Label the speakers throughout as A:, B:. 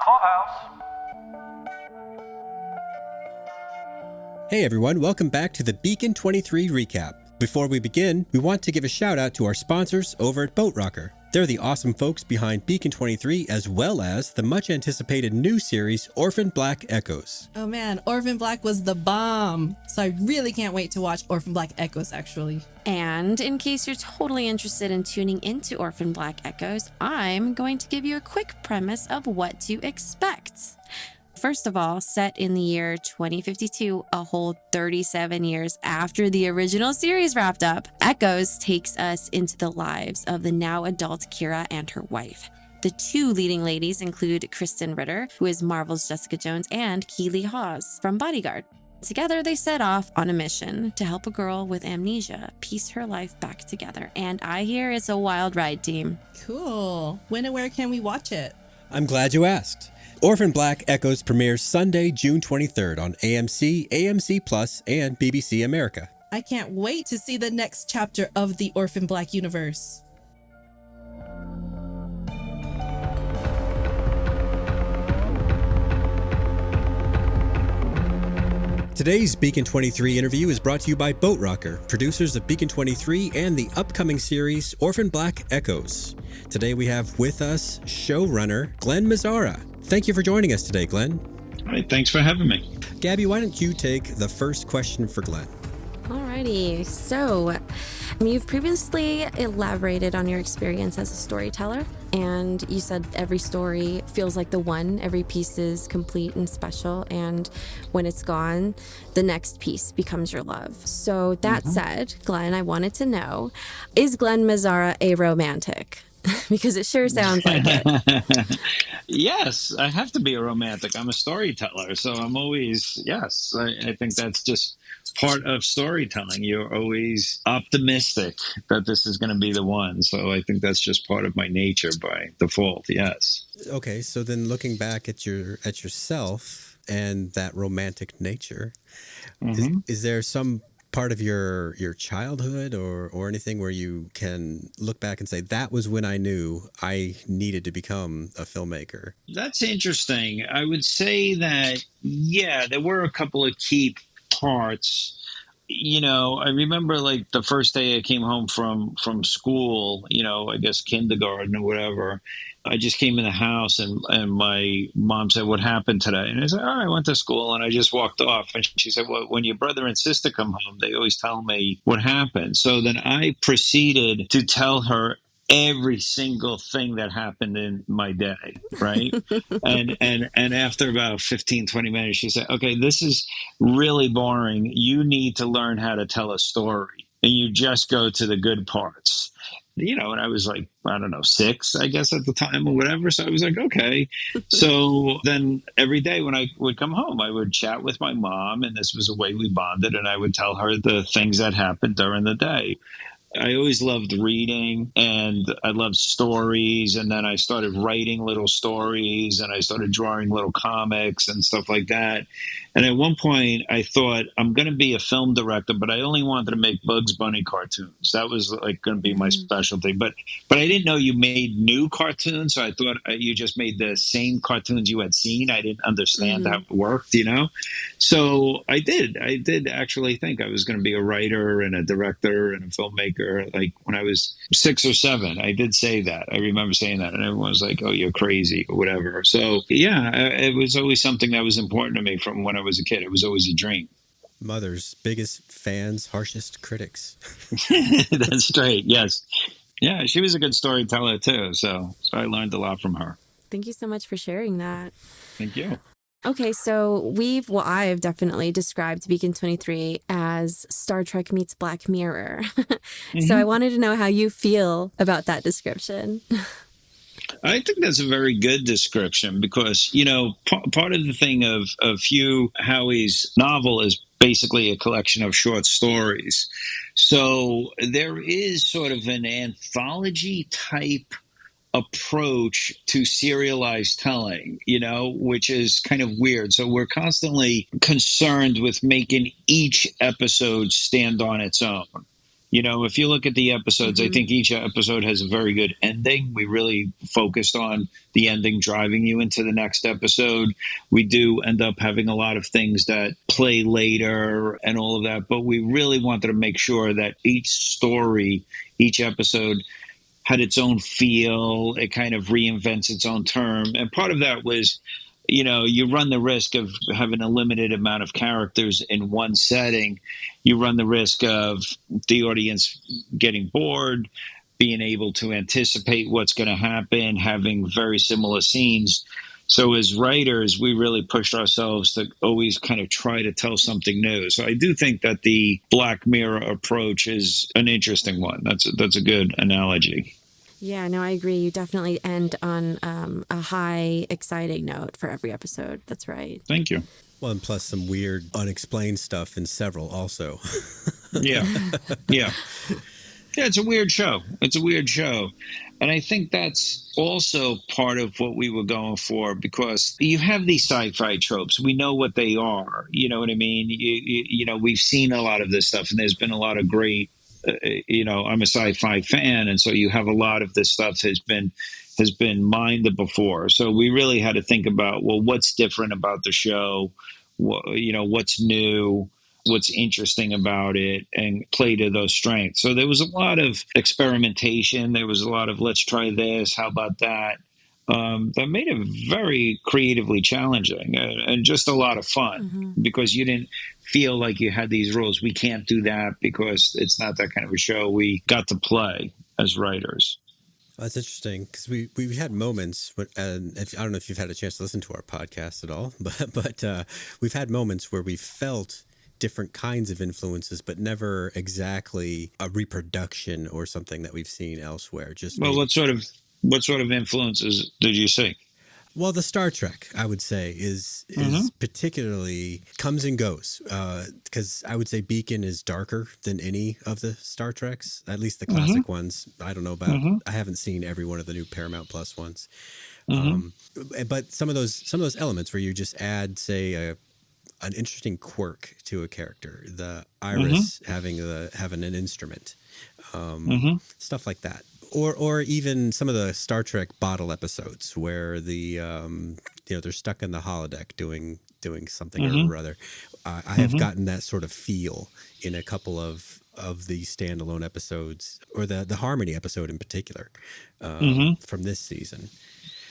A: Clubhouse.
B: Hey everyone, welcome back to the Beacon 23 recap. Before we begin, we want to give a shout out to our sponsors over at Boat Rocker. They're the awesome folks behind Beacon 23 as well as the much anticipated new series Orphan Black Echoes.
C: Oh man, Orphan Black was the bomb. So I really can't wait to watch Orphan Black Echoes actually.
D: And in case you're totally interested in tuning into Orphan Black Echoes, I'm going to give you a quick premise of what to expect. First of all, set in the year 2052, a whole 37 years after the original series wrapped up, Echoes takes us into the lives of the now adult Kira and her wife. The two leading ladies include Kristen Ritter, who is Marvel's Jessica Jones, and Keely Hawes from Bodyguard. Together, they set off on a mission to help a girl with amnesia piece her life back together. And I hear it's a wild ride, team.
C: Cool. When and where can we watch it?
B: I'm glad you asked. Orphan Black Echoes premieres Sunday, June 23rd on AMC, AMC Plus, and BBC America.
C: I can't wait to see the next chapter of the Orphan Black universe.
B: Today's Beacon 23 interview is brought to you by Boat Rocker, producers of Beacon 23 and the upcoming series Orphan Black Echoes. Today we have with us showrunner Glen Mazzara. Thank you for joining us today, Glenn.
E: All right, thanks for having me.
B: Gabby, why don't you take the first question for Glenn?
D: Alrighty, so you've previously elaborated on your experience as a storyteller, and you said every story feels like the one, every piece is complete and special, and when it's gone, the next piece becomes your love. So that said, Glenn, I wanted to know, is Glen Mazzara a romantic? Because it sure sounds like it.
E: Yes, I have to be a romantic. I'm a storyteller, so I'm always, yes, I think that's just part of storytelling. You're always optimistic that this is going to be the one. So I think that's just part of my nature by default, yes.
B: Okay, so then looking back at yourself and that romantic nature, is there some part of your childhood or anything where you can look back and say, that was when I knew I needed to become a filmmaker?
E: That's interesting. I would say that, yeah, there were a couple of key parts. You know, I remember like the first day I came home from school, you know, I guess kindergarten or whatever. I just came in the house and my mom said, "What happened today?" And I said, "Oh, I went to school," and I just walked off. And she said, "Well, when your brother and sister come home, they always tell me what happened." So then I proceeded to tell her every single thing that happened in my day, right? and after about 15, 20 minutes, she said, "Okay, this is really boring. You need to learn how to tell a story, and you just go to the good parts." You know, and I was like, I don't know, 6, I guess at the time or whatever. So I was like, okay. So then every day when I would come home, I would chat with my mom, and this was a way we bonded, and I would tell her the things that happened during the day. I always loved reading, and I loved stories, and then I started writing little stories, and I started drawing little comics and stuff like that. And at one point, I thought, I'm going to be a film director, but I only wanted to make Bugs Bunny cartoons. That was like going to be my specialty. But I didn't know you made new cartoons, so I thought you just made the same cartoons you had seen. I didn't understand how it worked, you know? So I did actually think I was going to be a writer and a director and a filmmaker. Like when I was 6 or 7, I did say that. I remember saying that, and everyone was like, "Oh, you're crazy," or whatever. So yeah, it was always something that was important to me from when I was a kid. It was always a dream.
B: Mother's biggest fans, harshest critics.
E: That's straight. Yes. Yeah, she was a good storyteller too. So I learned a lot from her.
D: Thank you so much for sharing that.
E: Thank you.
D: Okay, so I've definitely described Beacon 23 as Star Trek meets Black Mirror. So I wanted to know how you feel about that description.
E: I think that's a very good description because, you know, part of the thing of Hugh Howey's novel is basically a collection of short stories. So there is sort of an anthology type approach to serialized telling, you know, which is kind of weird. So we're constantly concerned with making each episode stand on its own. If you look at the episodes, I think each episode has a very good ending. We really focused on the ending driving you into the next episode. We do end up having a lot of things that play later and all of that, but we really wanted to make sure that each story, each episode had its own feel. It kind of reinvents its own term. And part of that was, you run the risk of having a limited amount of characters in one setting. You run the risk of the audience getting bored, being able to anticipate what's going to happen, having very similar scenes. So as writers, we really pushed ourselves to always kind of try to tell something new. So I do think that the Black Mirror approach is an interesting one. That's a good analogy.
D: Yeah, no, I agree. You definitely end on a high, exciting note for every episode. That's right.
E: Thank you.
B: Well, and plus some weird, unexplained stuff in several also.
E: Yeah. Yeah, it's a weird show. And I think that's also part of what we were going for, because you have these sci-fi tropes. We know what they are. You know what I mean? We've seen a lot of this stuff, and there's been a lot of great I'm a sci-fi fan, and so you have a lot of this stuff has been mined before. So we really had to think about, well, what's different about the show? What's new? What's interesting about it, and play to those strengths. So there was a lot of experimentation. There was a lot of, let's try this. How about that? That made it very creatively challenging and just a lot of fun, because you didn't feel like you had these rules. We can't do that because it's not that kind of a show. We got to play as writers.
B: That's interesting, because we've had moments, and I don't know if you've had a chance to listen to our podcast at all, but we've had moments where we felt different kinds of influences, but never exactly a reproduction or something that we've seen elsewhere.
E: What sort of influences did you see?
B: Well, the Star Trek, I would say, is particularly comes and goes, because I would say Beacon is darker than any of the Star Treks, at least the classic ones. I don't know about. I haven't seen every one of the new Paramount Plus ones, but some of those elements where you just add, say, an interesting quirk to a character, the Iris having an instrument, stuff like that. Or even some of the Star Trek bottle episodes where they're stuck in the holodeck doing something or other. I have gotten that sort of feel in a couple of the standalone episodes, or the Harmony episode in particular, from this season.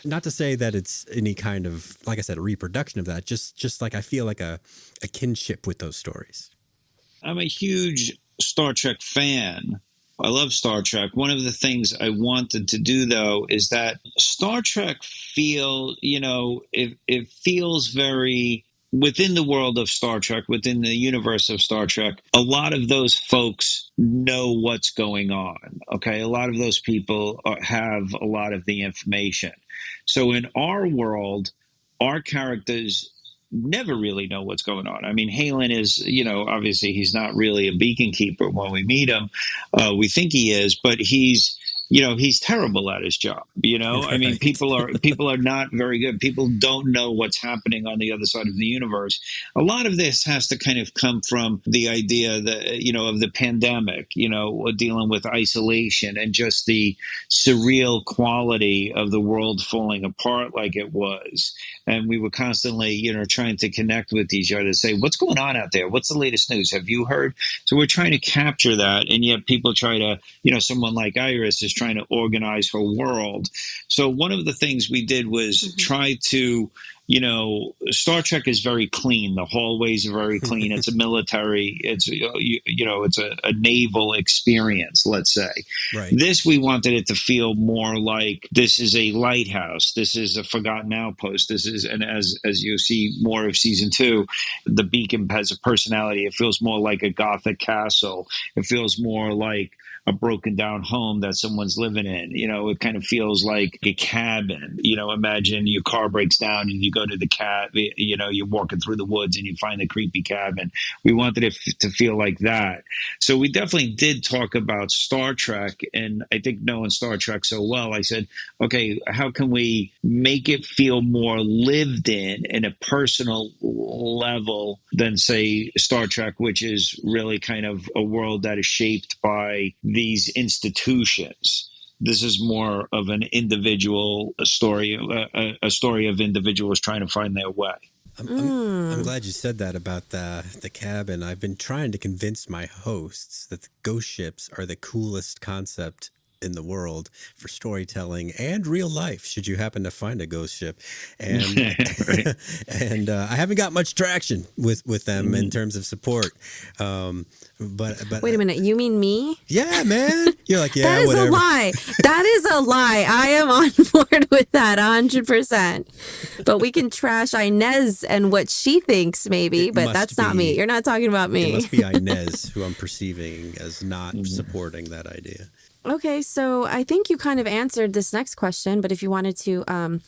B: Not to say that it's any kind of, like I said, a reproduction of that. Just like I feel like a kinship with those stories.
E: I'm a huge Star Trek fan. I love Star Trek. One of the things I wanted to do, though, is that Star Trek it feels very within the world of Star Trek, within the universe of Star Trek. A lot of those folks know what's going on. Okay. A lot of those people have a lot of the information. So in our world, our characters never really know what's going on. I mean, Halen is, obviously he's not really a beacon keeper when we meet him. We think he is, but he's terrible at his job. I mean, people are not very good. People don't know what's happening on the other side of the universe. A lot of this has to kind of come from the idea that, of the pandemic, dealing with isolation and just the surreal quality of the world falling apart like it was. And we were constantly, trying to connect with each other, say, what's going on out there? What's the latest news? Have you heard? So we're trying to capture that. And yet people try to, someone like Iris is trying to organize her world. So one of the things we did was try to, Star Trek is very clean. The hallways are very clean. It's a military, it's a naval experience, let's say.
B: Right.
E: This, we wanted it to feel more like this is a lighthouse. This is a forgotten outpost. And as you see more of season 2, the Beacon has a personality. It feels more like a Gothic castle. It feels more like a broken down home that someone's living in. It kind of feels like a cabin. Imagine your car breaks down and you go to the you're walking through the woods and you find a creepy cabin. We wanted it to feel like that. So we definitely did talk about Star Trek. And I think knowing Star Trek so well, I said, okay, how can we make it feel more lived in a personal level than, say, Star Trek, which is really kind of a world that is shaped by these institutions. This is more of an individual story, a story of individuals trying to find their way.
B: I'm glad you said that about the cabin. I've been trying to convince my hosts that the ghost ships are the coolest concept in the world for storytelling and real life, should you happen to find a ghost ship. And
E: Right.
B: and I haven't got much traction with them in terms of support. But
D: Wait a minute, you mean me?
B: yeah, man, you're like, yeah,
D: That is
B: whatever.
D: a lie. That is a lie. I am on board with that 100%. But we can trash Inez and what she thinks, maybe,
B: It
D: but
B: must
D: that's not me.
B: be-
D: You're not talking about
B: It
D: me.
B: must be Inez who I'm perceiving as not supporting that idea.
D: Okay, so I think you kind of answered this next question, but if you wanted to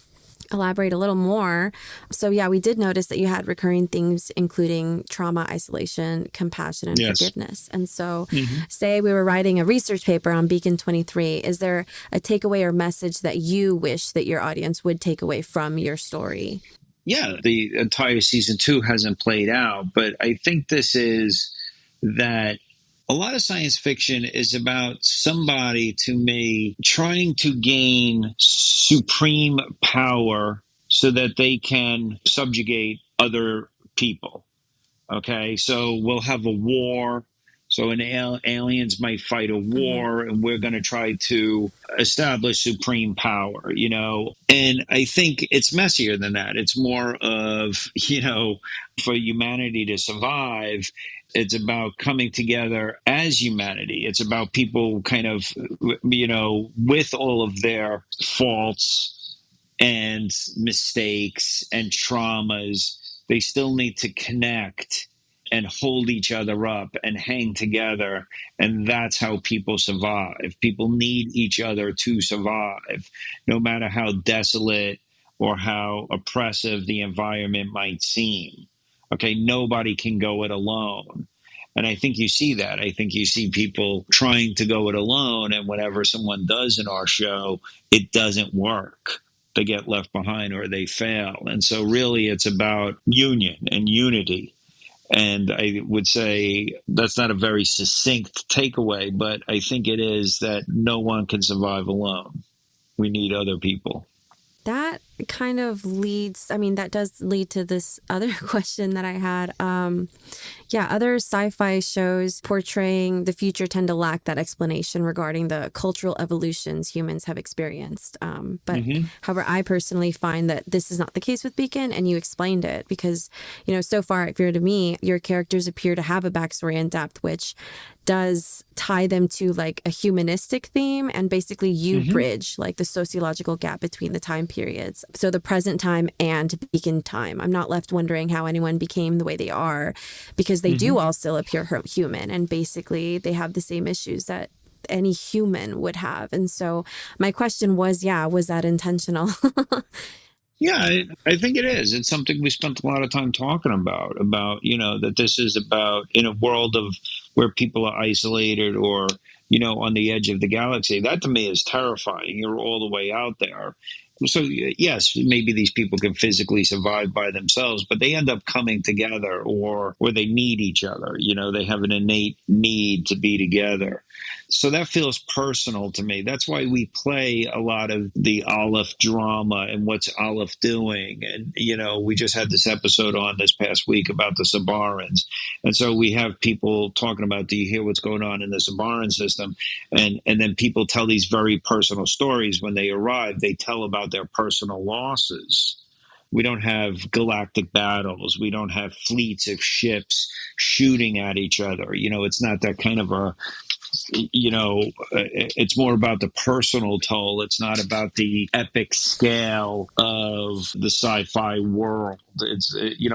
D: elaborate a little more. So yeah, we did notice that you had recurring themes, including trauma, isolation, compassion, and
E: Yes.
D: forgiveness. And so say we were writing a research paper on Beacon 23. Is there a takeaway or message that you wish that your audience would take away from your story?
E: Yeah, the entire season 2 hasn't played out, but I think this is that a lot of science fiction is about somebody, to me, trying to gain supreme power so that they can subjugate other people. Okay, so we'll have a war. So aliens might fight a war, and we're going to try to establish supreme power, And I think it's messier than that. It's more of, for humanity to survive, it's about coming together as humanity. It's about people kind of, with all of their faults and mistakes and traumas, they still need to connect and hold each other up and hang together. And that's how people survive. People need each other to survive, no matter how desolate or how oppressive the environment might seem. Okay, nobody can go it alone. And I think you see that. I think you see people trying to go it alone. And whenever someone does in our show, it doesn't work. They get left behind or they fail. And so really it's about union and unity. And I would say that's not a very succinct takeaway, but I think it is that no one can survive alone. We need other people.
D: That kind of leads, that does lead to this other question that I had. Other sci-fi shows portraying the future tend to lack that explanation regarding the cultural evolutions humans have experienced. However, I personally find that this is not the case with Beacon, and you explained it because, so far, if you're to me, your characters appear to have a backstory and depth, which does tie them to like a humanistic theme, and basically you bridge like the sociological gap between the time periods. So the present time and Beacon time. I'm not left wondering how anyone became the way they are, because they do all still appear human, and basically they have the same issues that any human would have. And so my question was, was that intentional?
E: Yeah, I think it is. It's something we spent a lot of time talking about, that this is about in a world of where people are isolated or, on the edge of the galaxy. That to me is terrifying. You're all the way out there. So, yes, maybe these people can physically survive by themselves, but they end up coming together or they need each other. They have an innate need to be together. So that feels personal to me. That's why we play a lot of the Aleph drama and what's Aleph doing. And, we just had this episode on this past week about the Sabarans. And so we have people talking about, do you hear what's going on in the Sabaran system? And then people tell these very personal stories when they arrive. They tell about their personal losses. We don't have galactic battles. We don't have fleets of ships shooting at each other. It's not that kind of a it's more about the personal toll. It's not about the epic scale of the sci-fi world.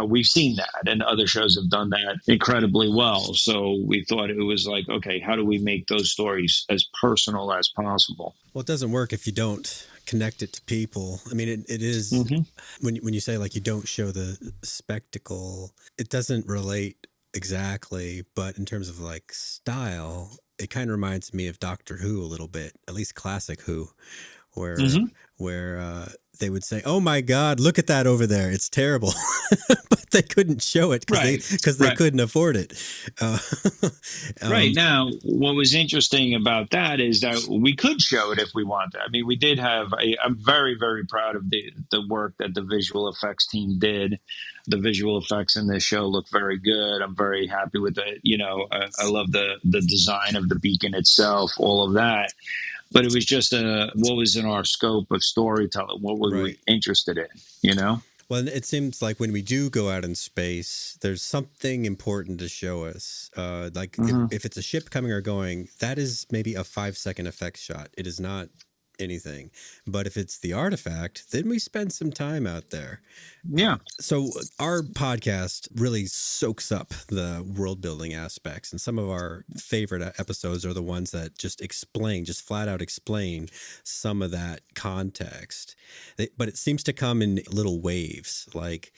E: We've seen that, and other shows have done that incredibly well. So we thought it was like, okay, how do we make those stories as personal as possible?
B: Well, it doesn't work if you don't connect it to people. I mean, it is when you say like you don't show the spectacle, it doesn't relate exactly, but in terms of like style, it kind of reminds me of Doctor Who a little bit, at least classic Who, where they would say, "Oh my God, look at that over there! It's terrible," but they couldn't show it because they couldn't afford it.
E: Right now, what was interesting about that is that we could show it if we wanted. I mean, we did have. I'm very, very proud of the work that the visual effects team did. The visual effects in this show look very good. I'm very happy with it. I love the design of the beacon itself, all of that. But it was just what was in our scope of storytelling, what were we interested in,
B: Well, it seems like when we do go out in space, there's something important to show us. If it's a ship coming or going, that is maybe a 5-second effect shot. It is not anything. But if it's the artifact, then we spend some time out there.
E: Yeah.
B: So our podcast really soaks up the world building aspects, and some of our favorite episodes are the ones that just flat out explain some of that context. But it seems to come in little waves. Like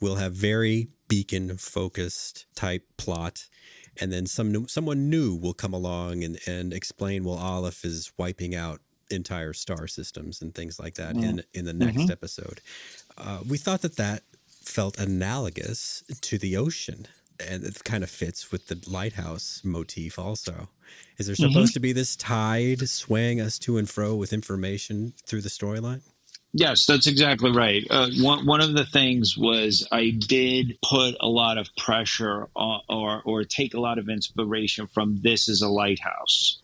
B: we'll have very beacon focused type plot, and then someone new will come along and explain, well, Aleph is wiping out entire star systems and things like that in the next episode. We thought that felt analogous to the ocean, and it kind of fits with the lighthouse motif also. Is there supposed to be this tide swaying us to and fro with information through the storyline?
E: Yes, that's exactly right. One of the things was I did put a lot of pressure on, or take a lot of inspiration from This Is a Lighthouse.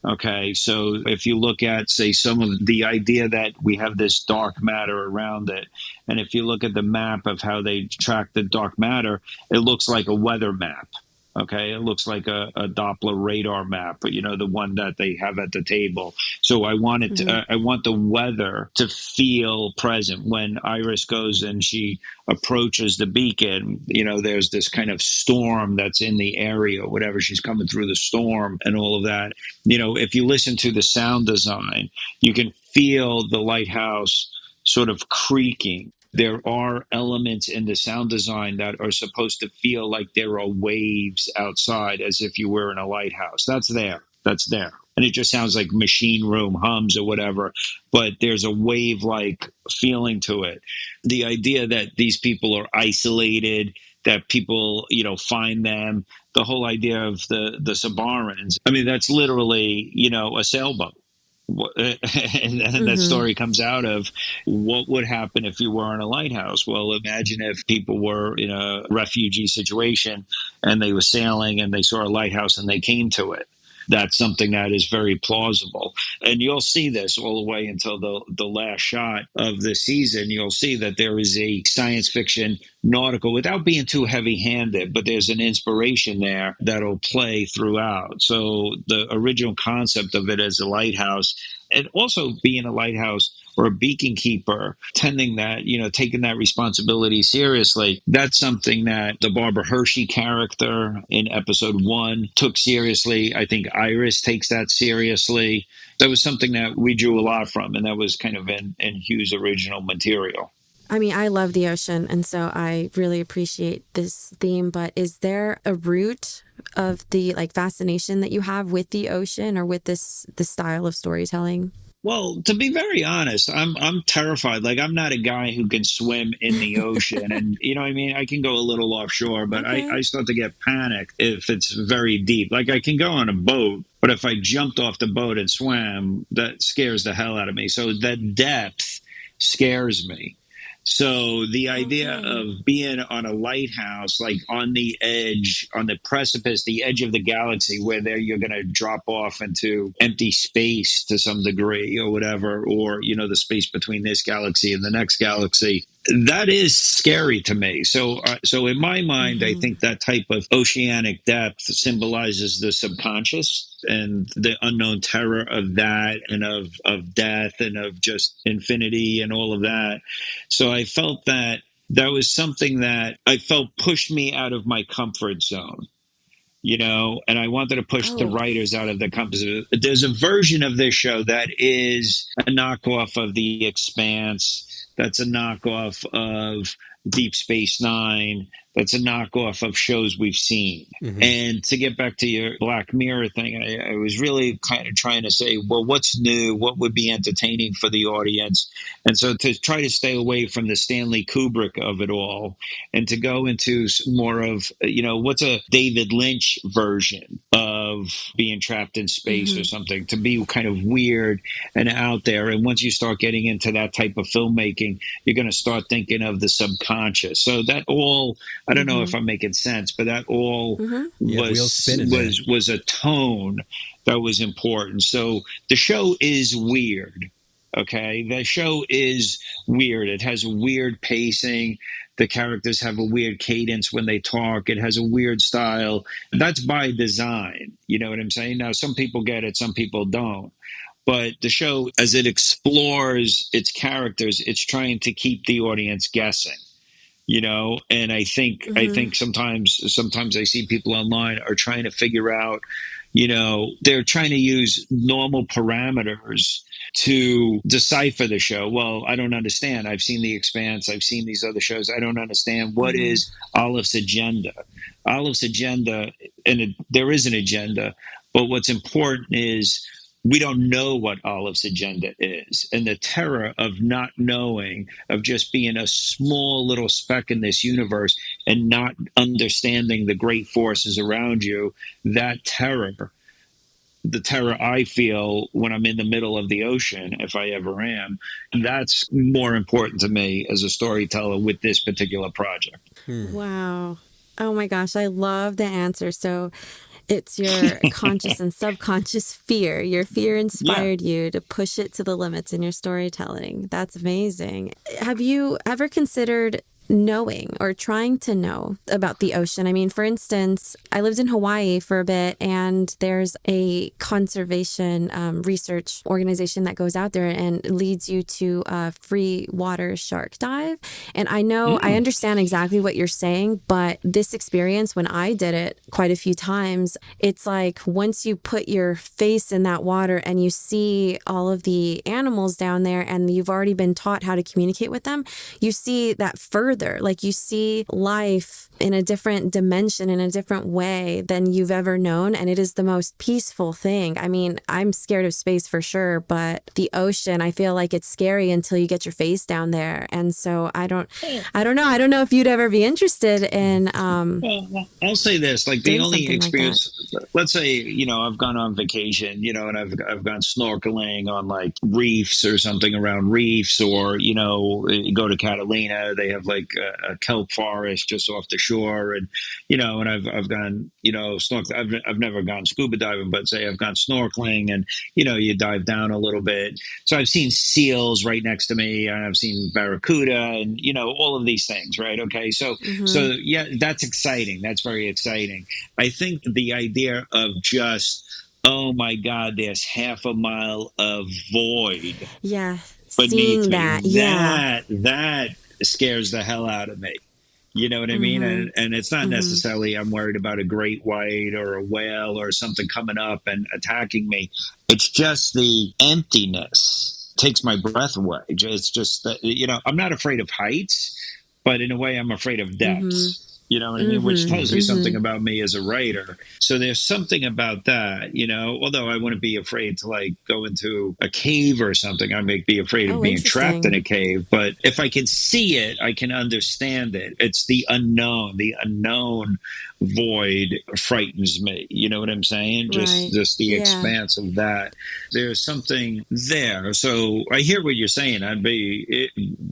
E: Okay, so if you look at, say, some of the idea that we have this dark matter around it, and if you look at the map of how they track the dark matter, it looks like a weather map. Okay, it looks like a Doppler radar map, but the one that they have at the table. So I want the weather to feel present when Iris goes and she approaches the beacon. There's this kind of storm that's in the area, whatever. She's coming through the storm and all of that. If you listen to the sound design, you can feel the lighthouse sort of creaking. There are elements in the sound design that are supposed to feel like there are waves outside, as if you were in a lighthouse. That's there. And it just sounds like machine room hums or whatever, but there's a wave-like feeling to it. The idea that these people are isolated, that people, find them, the whole idea of the Sabarans. I mean, that's literally, a sailboat. And that story comes out of what would happen if you were in a lighthouse. Well, imagine if people were in a refugee situation and they were sailing and they saw a lighthouse and they came to it. That's something that is very plausible. And you'll see this all the way until the last shot of the season. You'll see that there is a science fiction nautical, without being too heavy-handed, but there's an inspiration there that'll play throughout. So the original concept of it as a lighthouse, and also being a lighthouse or a beacon keeper, tending that, taking that responsibility seriously, that's something that the Barbara Hershey character in episode 1 took seriously. I think Iris takes that seriously. That was something that we drew a lot from, and that was kind of in Hugh's original material.
D: I mean, I love the ocean, and so I really appreciate this theme, but is there a root of the fascination that you have with the ocean or with this style of storytelling?
E: Well, to be very honest, I'm terrified. Like, I'm not a guy who can swim in the ocean, and I can go a little offshore, but okay. I start to get panicked if it's very deep. Like, I can go on a boat, but if I jumped off the boat and swam, that scares the hell out of me. So that depth scares me. So the idea of being on a lighthouse, like on the edge, on the precipice, the edge of the galaxy, where there you're going to drop off into empty space to some degree or whatever, or, the space between this galaxy and the next galaxy. that is scary to me. So in my mind, I think that type of oceanic depth symbolizes the subconscious and the unknown terror of that, and of death, and of just infinity and all of that. So I felt that was something that I felt pushed me out of my comfort zone. And I wanted to push the
D: Oh.
E: writers out of the comfort zone. There's a version of this show that is a knockoff of The Expanse. That's a knockoff of Deep Space Nine. That's a knockoff of shows we've seen. And to get back to your Black Mirror thing, I was really kind of trying to say, well, what's new? What would be entertaining for the audience? And so to try to stay away from the Stanley Kubrick of it all, and to go into more of, what's a David Lynch version of being trapped in space or something, to be kind of weird and out there. And once you start getting into that type of filmmaking, you're going to start thinking of the subconscious. So that all, I don't know if I'm making sense, but that all was a tone that was important. So the show is weird. Okay. The show is weird. It has a weird pacing. The characters have a weird cadence when they talk. It has a weird style. That's by design. You know what I'm saying? Now, some people get it, some people don't. But the show, as it explores its characters, it's trying to keep the audience guessing. And I think sometimes I see people online are trying to figure out, they're trying to use normal parameters to decipher the show. Well, I don't understand. I've seen The Expanse. I've seen these other shows. I don't understand. What is Olive's agenda? Olive's agenda, and there is an agenda, but what's important is we don't know what Olive's agenda is. And the terror of not knowing, of just being a small little speck in this universe and not understanding the great forces around you, that terror, the terror I feel when I'm in the middle of the ocean, if I ever am, that's more important to me as a storyteller with this particular project.
D: Wow. Oh my gosh, I love the answer. So it's your conscious and subconscious fear. Your fear inspired you to push it to the limits in your storytelling. That's amazing. Have you ever considered knowing or trying to know about the ocean? I mean, for instance, I lived in Hawaii for a bit, and there's a conservation research organization that goes out there and leads you to a free water shark dive. And I know, I understand exactly what you're saying, but this experience, when I did it quite a few times, it's like once you put your face in that water and you see all of the animals down there and you've already been taught how to communicate with them, you see that further. Like you see life in a different dimension, in a different way than you've ever known. And it is the most peaceful thing. I mean, I'm scared of space for sure, but the ocean, I feel like it's scary until you get your face down there. And so I don't know if you'd ever be interested in,
E: well, I'll say this, like the only experience, let's say, I've gone on vacation, and I've gone snorkeling on like reefs or something around reefs, or, you go to Catalina, they have like a kelp forest just off the shore, and and I've gone snorkeling. I've never gone scuba diving, but say I've gone snorkeling, and you dive down a little bit. So I've seen seals right next to me, and I've seen barracuda, and all of these things, right? Okay, so yeah, that's exciting. That's very exciting. I think the idea of just, oh my God, there's half a mile of void.
D: Yeah,
E: beneath
D: seeing
E: me.
D: that, yeah,
E: that scares the hell out of me. You know what I mean? And it's not necessarily I'm worried about a great white or a whale or something coming up and attacking me. It's just the emptiness takes my breath away. It's just that, I'm not afraid of heights, but in a way I'm afraid of depths. You know what I mean? Which tells you something about me as a writer. So there's something about that, although I wouldn't be afraid to like go into a cave or something. I may be afraid of being trapped in a cave, but if I can see it, I can understand it. It's the unknown void frightens me. You know what I'm saying?
D: Right.
E: Just the
D: Yeah.
E: expanse of that. There's something there. So I hear what you're saying.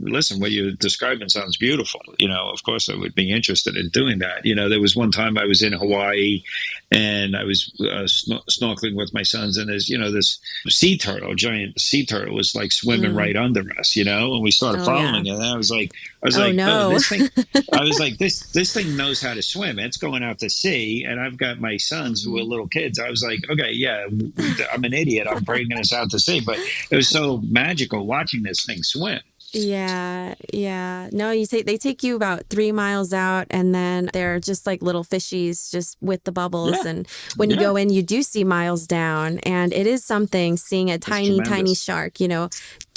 E: Listen, what you're describing sounds beautiful. Of course I would be interested in doing that. There was one time I was in Hawaii and I was snorkeling with my sons, and there's, this giant sea turtle was like swimming right under us, and we started following it. And I was like,
D: no.
E: oh, this thing, I was like, this thing knows how to swim. It's going out to sea, and I've got my sons who are little kids. I was like, okay, yeah, I'm an idiot. I'm bringing us out to sea, but it was so magical watching this thing swim.
D: Yeah. No, they take you about 3 miles out, and then they're just like little fishies just with the bubbles. Yeah. And when you go in, you do see miles down, and it is something seeing a tiny shark,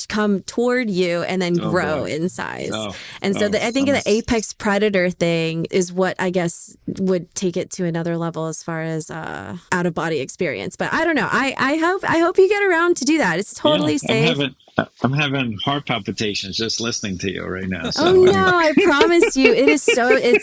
D: come toward you and then grow in size. And so I think the apex predator thing is what I guess would take it to another level as far as out of body experience. But I don't know. I hope you get around to do that. It's totally safe.
E: I'm having heart palpitations just listening to you right now. So,
D: oh no, I promise you. It's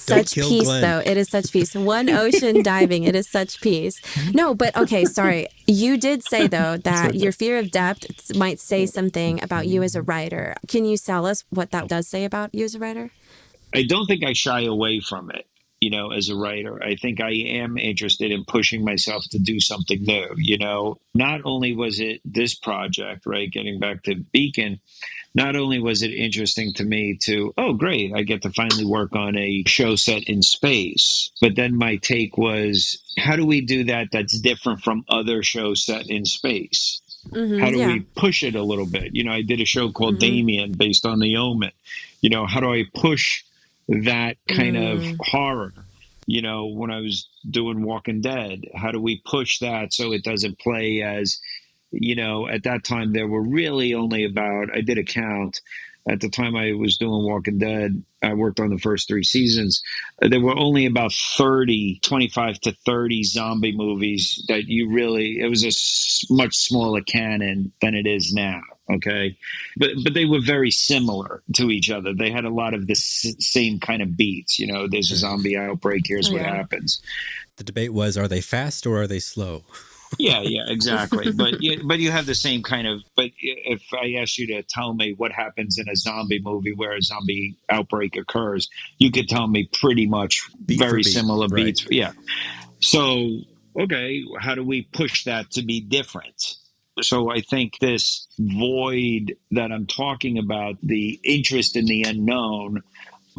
D: such peace,
B: Glenn.
D: though. It is such peace. One ocean diving. It is such peace. No, but okay, sorry. You did say, though, that your fear of depth might say something about you as a writer. Can you tell us what that does say about you as a writer?
E: I don't think I shy away from it. As a writer, I think I am interested in pushing myself to do something new. Not only was it this project, right, getting back to Beacon, not only was it interesting to me to, oh, great, I get to finally work on a show set in space. But then my take was, how do we do that that's different from other shows set in space? Mm-hmm, how do we push it a little bit? I did a show called Damien based on The Omen. How do I push that kind of horror? When I was doing Walking Dead, how do we push that so it doesn't play as, at that time there were really only about, I did a count, at the time I was doing Walking Dead, I worked on the first 3 seasons. There were only about 25 to 30 zombie movies that it was a much smaller canon than it is now. Okay. But they were very similar to each other. They had a lot of the same kind of beats. There's a zombie outbreak. Here's what happens.
B: The debate was, are they fast or are they slow?
E: Yeah, exactly. But you have the same kind of. But if I asked you to tell me what happens in a zombie movie where a zombie outbreak occurs, you could tell me pretty much very similar beats. Right. Yeah. So, okay, how do we push that to be different? So I think this void that I'm talking about, the interest in the unknown,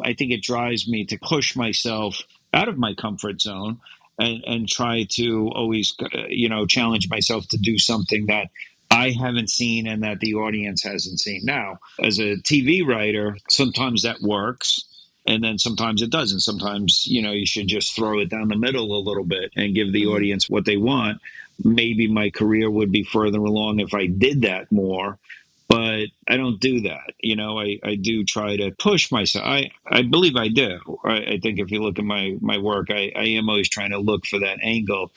E: I think it drives me to push myself out of my comfort zone. And try to always, challenge myself to do something that I haven't seen and that the audience hasn't seen. Now, as a TV writer, sometimes that works. And then sometimes it doesn't. Sometimes, you should just throw it down the middle a little bit and give the audience what they want. Maybe my career would be further along if I did that more. But I don't do that. I do try to push myself. I believe I do. I think if you look at my work, I am always trying to look for that angle.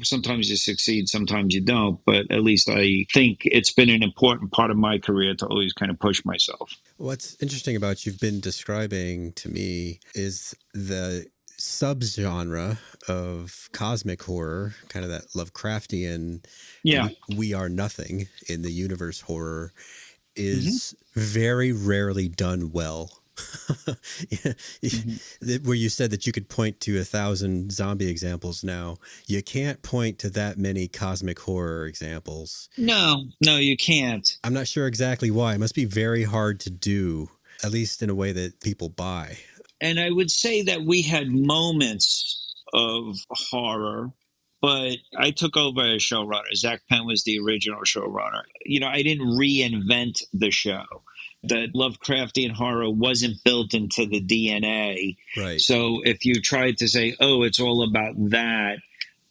E: Sometimes you succeed, sometimes you don't. But at least I think it's been an important part of my career to always kind of push myself.
B: What's interesting about you've been describing to me is the subgenre of cosmic horror, kind of that Lovecraftian, we are nothing in the universe horror, is very rarely done well. Where you said that you could point to 1,000 zombie examples now, you can't point to that many cosmic horror examples.
E: No, you can't.
B: I'm not sure exactly why. It must be very hard to do, at least in a way that people buy.
E: And I would say that we had moments of horror, but I took over as showrunner. Zach Penn was the original showrunner. I didn't reinvent the show. The Lovecraftian horror wasn't built into the DNA.
B: Right.
E: So if you tried to say, oh, it's all about that,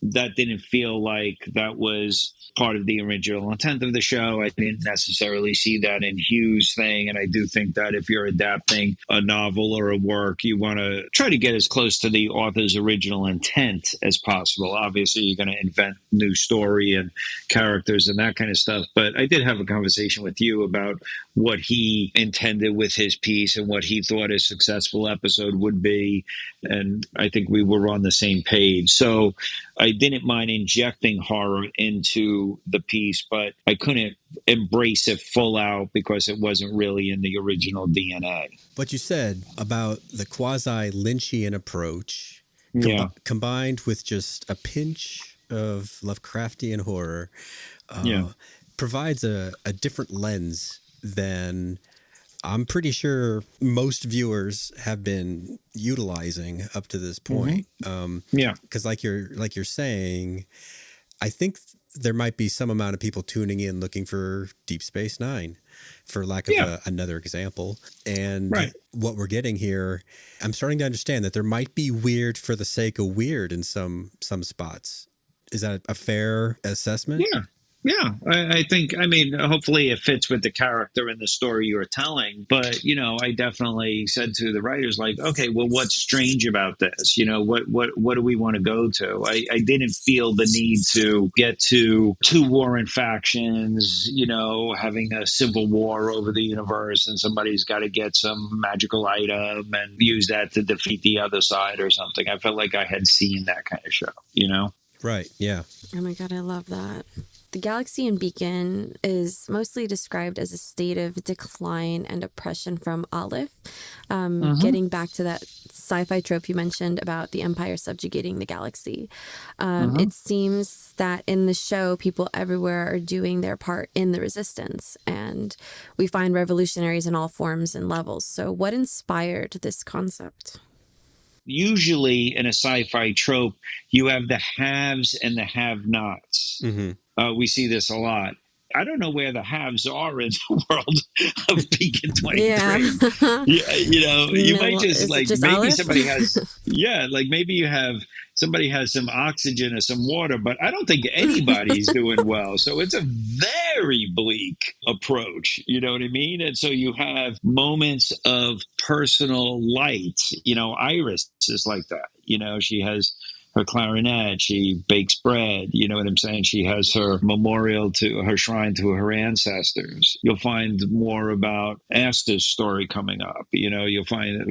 E: that didn't feel like that was part of the original intent of the show. I didn't necessarily see that in Hugh's thing. And I do think that if you're adapting a novel or a work, you want to try to get as close to the author's original intent as possible. Obviously, you're going to invent new story and characters and that kind of stuff. But I did have a conversation with you about what he intended with his piece and what he thought a successful episode would be. And I think we were on the same page. So I didn't mind injecting horror into the piece, but I couldn't embrace it full out because it wasn't really in the original DNA.
B: What you said about the quasi-Lynchian approach combined with just a pinch of Lovecraftian horror provides a different lens than I'm pretty sure most viewers have been utilizing up to this point. Because like you're saying, I think there might be some amount of people tuning in looking for Deep Space Nine, for lack of another example. And what we're getting here, I'm starting to understand that there might be weird for the sake of weird in some spots. Is that a fair assessment?
E: Yeah, I think, I mean, hopefully it fits with the character and the story you're telling. But, you know, I definitely said to the writers, like, okay, well, what's strange about this? You know, what do we want to go to? I didn't feel the need to get to two warring factions, you know, having a civil war over the universe and somebody's got to get some magical item and use that to defeat the other side or something. I felt like I had seen that kind of show, you know?
B: Right, yeah.
D: Oh my God, I love that. The galaxy in Beacon is mostly described as a state of decline and oppression from Aleph. Getting back to that sci-fi trope you mentioned about the Empire subjugating the galaxy. It seems that in the show, people everywhere are doing their part in the resistance, and we find revolutionaries in all forms and levels. So what inspired this concept?
E: Usually in a sci-fi trope, you have the haves and the have-nots. We see this a lot. I don't know where the haves are in the world of Beacon 23. You know, you might just like,
D: just
E: maybe
D: Aleph?
E: somebody has, like maybe you have, somebody has some oxygen or some water, but I don't think anybody's doing well. So it's a very bleak approach, you know what I mean? And so you have moments of personal light. You know, Iris is like that. You know, she has her clarinet, she bakes bread, you know what I'm saying? She has her memorial to her shrine to her ancestors. You'll find more about Asta's story coming up. You know, you'll find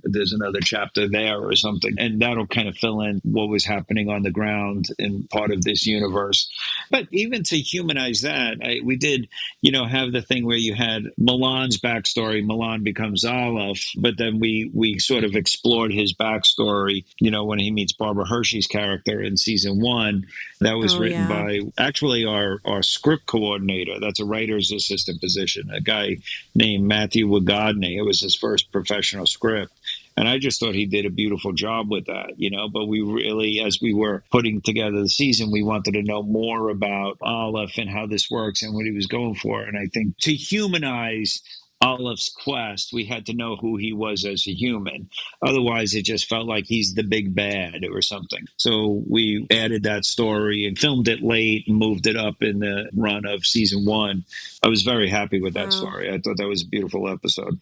E: there's another chapter there or something, and that'll kind of fill in what was happening on the ground in part of this universe. But even to humanize that, we did, you know, have the thing where you had Milan's backstory. Milan becomes Aleph, but then we sort of explored his backstory, you know, when he meets Barbara Hershey's character in season 1. That was written by actually our script coordinator. That's a writer's assistant position, a guy named Matthew Wagodny. It was his first professional script. And I just thought he did a beautiful job with that, you know, but we really, as we were putting together the season, we wanted to know more about Aleph and how this works and what he was going for. And I think to humanize Olive's quest, we had to know who he was as a human. Otherwise, it just felt like he's the big bad or something. So we added that story and filmed it late and moved it up in the run of season 1. I was very happy with that story. I thought that was a beautiful episode.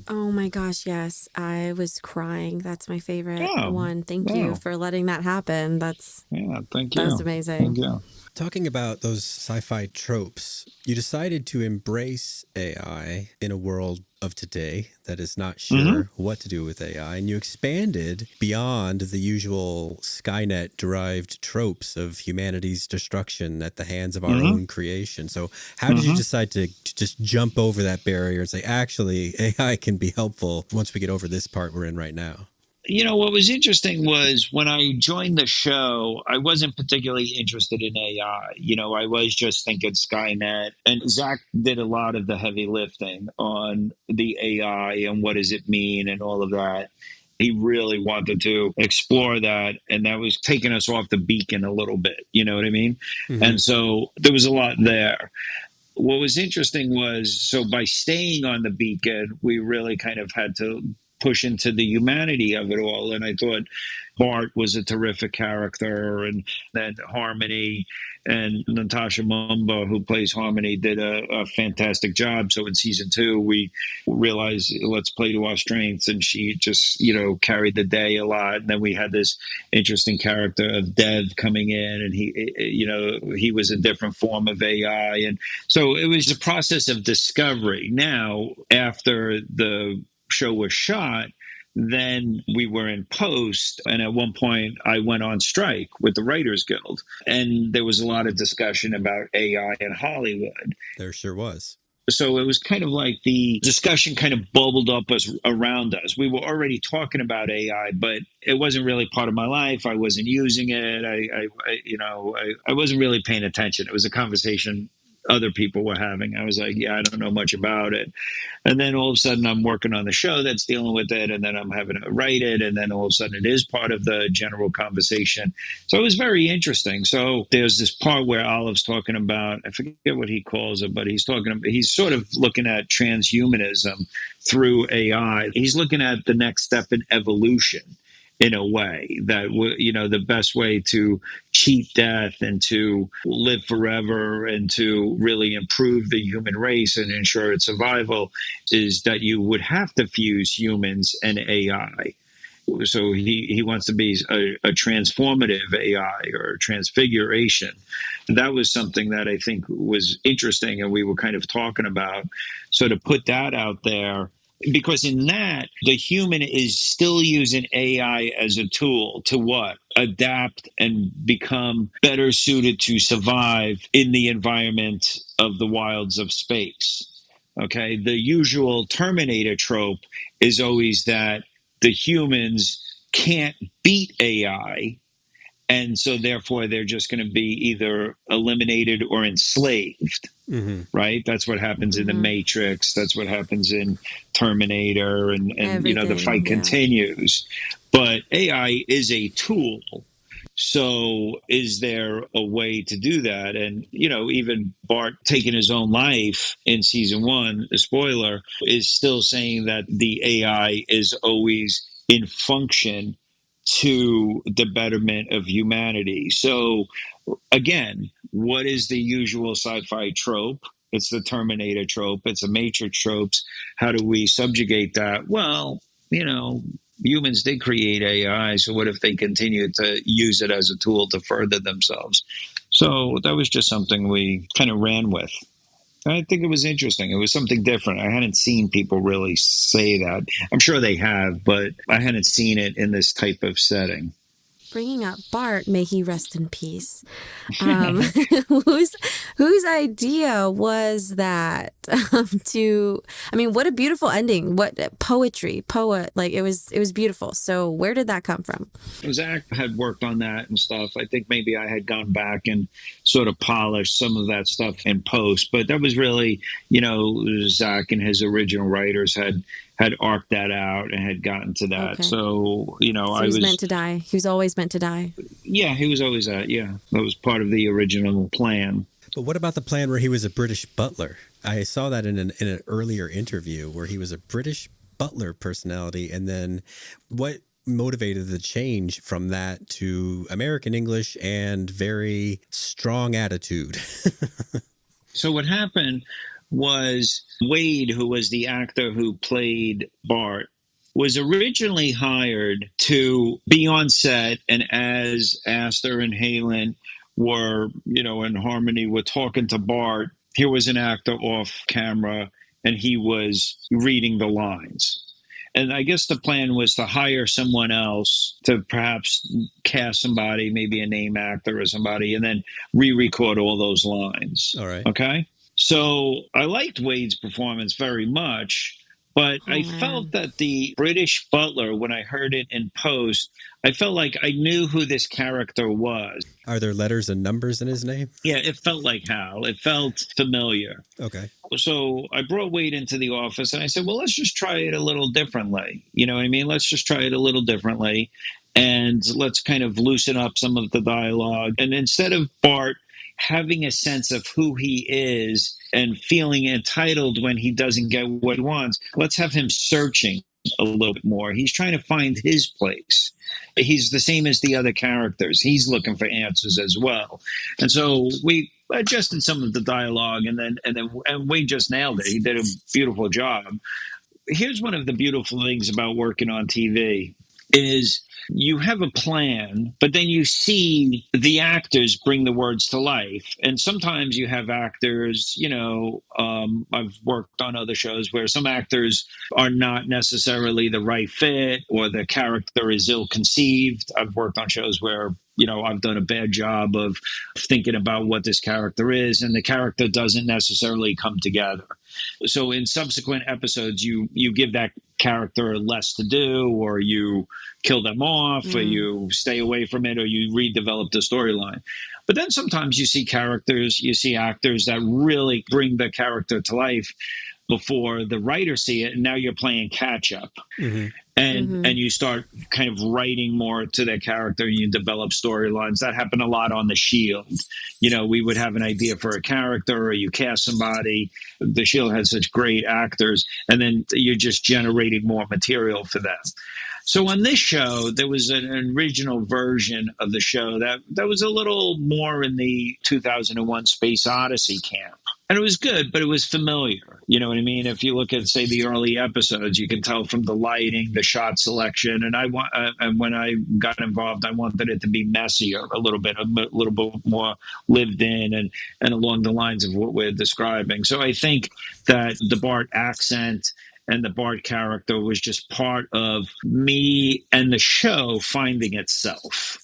D: Oh my gosh, yes. I was crying. That's my favorite one. Thank you for letting that happen. Thank you. That's amazing.
E: Thank you.
B: Talking about those sci-fi tropes, you decided to embrace AI in a world of today that is not sure what to do with AI, and you expanded beyond the usual Skynet-derived tropes of humanity's destruction at the hands of our own creation. So how did you decide to just jump over that barrier and say, actually, AI can be helpful once we get over this part we're in right now?
E: You know, what was interesting was when I joined the show, I wasn't particularly interested in AI. You know, I was just thinking Skynet. And Zach did a lot of the heavy lifting on the AI and what does it mean and all of that. He really wanted to explore that. And that was taking us off the beacon a little bit. You know what I mean? And so there was a lot there. What was interesting was, so by staying on the beacon, we really kind of had to push into the humanity of it all. And I thought Bart was a terrific character, and then Harmony and Natasha Mumba, who plays Harmony, did a fantastic job. So in season 2, we realized let's play to our strengths, and she just, carried the day a lot. And then we had this interesting character of Dev coming in, and he was a different form of AI. And so it was a process of discovery. Now, after the show was shot, then we were in post, and at one point I went on strike with the Writers Guild, and there was a lot of discussion about AI in Hollywood.
B: There sure was.
E: So it was kind of like the discussion kind of bubbled up around us. We were already talking about AI, but it wasn't really part of my life. I wasn't using it. I wasn't really paying attention. It was a conversation other people were having. I was like, yeah, I don't know much about it. And then all of a sudden I'm working on the show that's dealing with it, and then I'm having to write it, and then all of a sudden it is part of the general conversation. So it was very interesting. So there's this part where Olive's talking about, I forget what he calls it, but he's sort of looking at transhumanism through AI. He's looking at the next step in evolution, in a way that, the best way to cheat death and to live forever and to really improve the human race and ensure its survival is that you would have to fuse humans and AI. So he wants to be a transformative AI or a transfiguration. That was something that I think was interesting, and we were kind of talking about. So to put that out there, because in that, the human is still using AI as a tool to what? Adapt and become better suited to survive in the environment of the wilds of space. Okay, the usual Terminator trope is always that the humans can't beat AI, and so therefore they're just going to be either eliminated or enslaved. Mm-hmm. Right? That's what happens in the Matrix. That's what happens in Terminator, and the fight continues. But AI is a tool. So is there a way to do that? And, even Bart taking his own life in season 1, the spoiler, is still saying that the AI is always in function to the betterment of humanity. So again, what is the usual sci-fi trope? It's the Terminator trope. It's a Matrix tropes. How do we subjugate that? Well, humans did create AI. So what if they continue to use it as a tool to further themselves? So that was just something we kind of ran with. I think it was interesting. It was something different. I hadn't seen people really say that. I'm sure they have, but I hadn't seen it in this type of setting.
D: Bringing up Bart, may he rest in peace. Whose idea was that what a beautiful ending. What poet, like it was beautiful. So where did that come from?
E: Zach had worked on that and stuff. I think maybe I had gone back and sort of polished some of that stuff in post, but that was really, Zach and his original writers had arced that out and had gotten to that. Okay. So,
D: he was meant to die. He was always meant to die.
E: Yeah, he was always that. Yeah, that was part of the original plan.
B: But what about the plan where he was a British butler? I saw that in an earlier interview where he was a British butler personality. And then what motivated the change from that to American English and very strong attitude?
E: So what happened was Wade, who was the actor who played Bart, was originally hired to be on set, and as Astor and Halen were, in Harmony, were talking to Bart, here was an actor off camera, and he was reading the lines. And I guess the plan was to hire someone else to perhaps cast somebody, maybe a name actor or somebody, and then re-record all those lines.
B: All right.
E: Okay? So I liked Wade's performance very much, but I felt that the British butler, when I heard it in post, I felt like I knew who this character was.
B: Are there letters and numbers in his name?
E: Yeah, it felt like Hal. It felt familiar.
B: Okay.
E: So I brought Wade into the office and I said, well, let's just try it a little differently. You know what I mean? Let's just try it a little differently, and let's kind of loosen up some of the dialogue. And instead of Bart having a sense of who he is and feeling entitled when he doesn't get what he wants, let's have him searching a little bit more. He's trying to find his place. He's the same as the other characters. He's looking for answers as well. And so we adjusted some of the dialogue, and Wade just nailed it. He did a beautiful job. Here's one of the beautiful things about working on TV is you have a plan, but then you see the actors bring the words to life. And sometimes you have actors, I've worked on other shows where some actors are not necessarily the right fit, or the character is ill-conceived. I've worked on shows where I've done a bad job of thinking about what this character is, and the character doesn't necessarily come together. So in subsequent episodes, you give that character less to do, or you kill them off, or you stay away from it, or you redevelop the storyline. But then sometimes you see actors that really bring the character to life before the writers see it, and now you're playing catch up. Mm-hmm. And you start kind of writing more to that character, and you develop storylines. That happened a lot on The Shield. We would have an idea for a character, or you cast somebody. The Shield had such great actors, and then you're just generating more material for them. So on this show, there was an original version of the show that was a little more in the 2001 Space Odyssey camp. And it was good, but it was familiar. You know what I mean? If you look at, say, the early episodes, you can tell from the lighting, the shot selection. And when I got involved, I wanted it to be messier a little bit more lived in and along the lines of what we're describing. So I think that the Bart accent and the Bart character was just part of me and the show finding itself.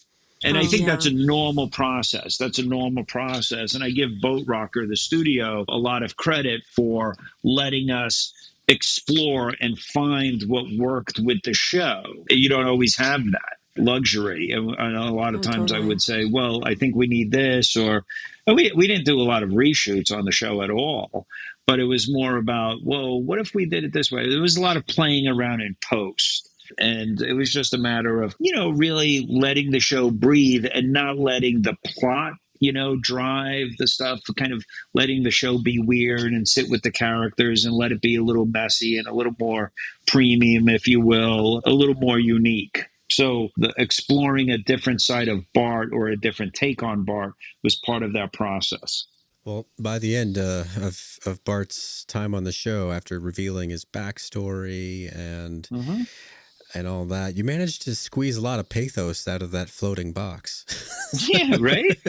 E: And I think that's a normal process. And I give Boat Rocker, the studio, a lot of credit for letting us explore and find what worked with the show. You don't always have that luxury. And a lot of times I would say, well, I think we need this, or we didn't do a lot of reshoots on the show at all. But it was more about, well, what if we did it this way? There was a lot of playing around in post. And it was just a matter of, really letting the show breathe and not letting the plot, drive the stuff, kind of letting the show be weird and sit with the characters and let it be a little messy and a little more premium, if you will, a little more unique. So exploring a different side of Bart, or a different take on Bart, was part of that process.
B: Well, by the end of Bart's time on the show, after revealing his backstory and all that, you managed to squeeze a lot of pathos out of that floating box.
E: Yeah, right.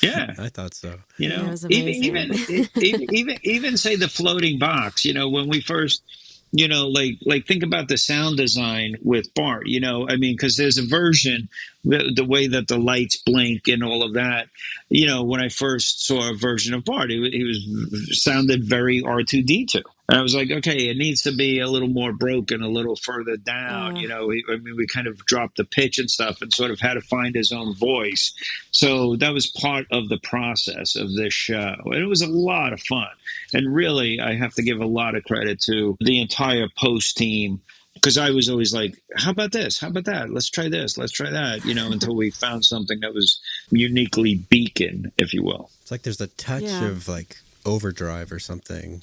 E: Yeah,
B: I thought so.
E: Even say the floating box. When we first, like think about the sound design with Bart. Because there's a version, the way that the lights blink and all of that. When I first saw a version of Bart, he sounded very R2D2. And I was like, okay, it needs to be a little more broken, a little further down. We kind of dropped the pitch and stuff, and sort of had to find his own voice. So that was part of the process of this show. And it was a lot of fun. And really, I have to give a lot of credit to the entire post team, because I was always like, how about this? How about that? Let's try this. Let's try that, until we found something that was uniquely Beacon, if you will.
B: It's like there's a touch of like overdrive or something.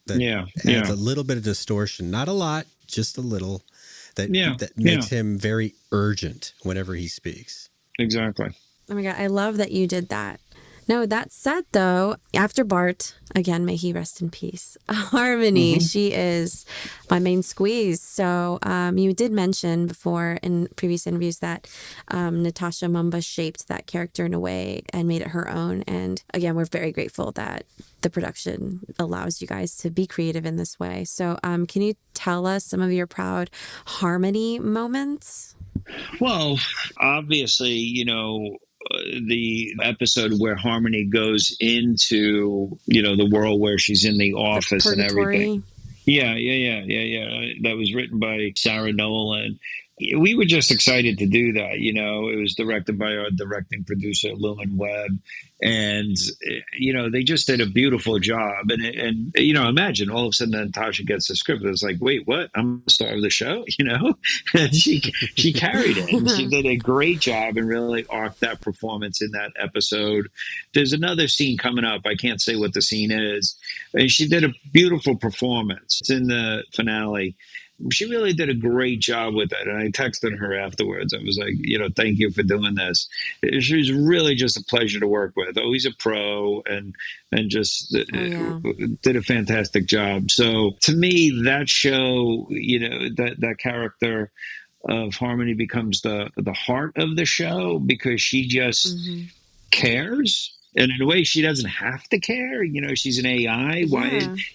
B: That adds a little bit of distortion, not a lot, just a little, that makes him very urgent whenever he speaks.
E: Exactly.
D: Oh my God, I love that you did that. No, that said, though, after Bart, again, may he rest in peace, Harmony, she is my main squeeze. So you did mention before in previous interviews that Natasha Mumba shaped that character in a way and made it her own. And again, we're very grateful that the production allows you guys to be creative in this way. So can you tell us some of your proud Harmony moments?
E: Well, obviously, the episode where Harmony goes into, the world where she's in the office and everything. Yeah. That was written by Sarah Nolan. We were just excited to do that. It was directed by our directing producer, Lumen Webb. And, they just did a beautiful job. And imagine all of a sudden Natasha gets the script. It's like, wait, what? I'm the star of the show, And she carried it. And she did a great job and really arced that performance in that episode. There's another scene coming up. I can't say what the scene is. And she did a beautiful performance. It's in the finale. she really did a great job with it. And I texted her afterwards. I was like, thank you for doing this. She was really just a pleasure to work with. Always a pro, and just did a fantastic job. So to me, that show, that character of Harmony becomes the heart of the show, because she just cares. And in a way, she doesn't have to care. She's an AI. Why?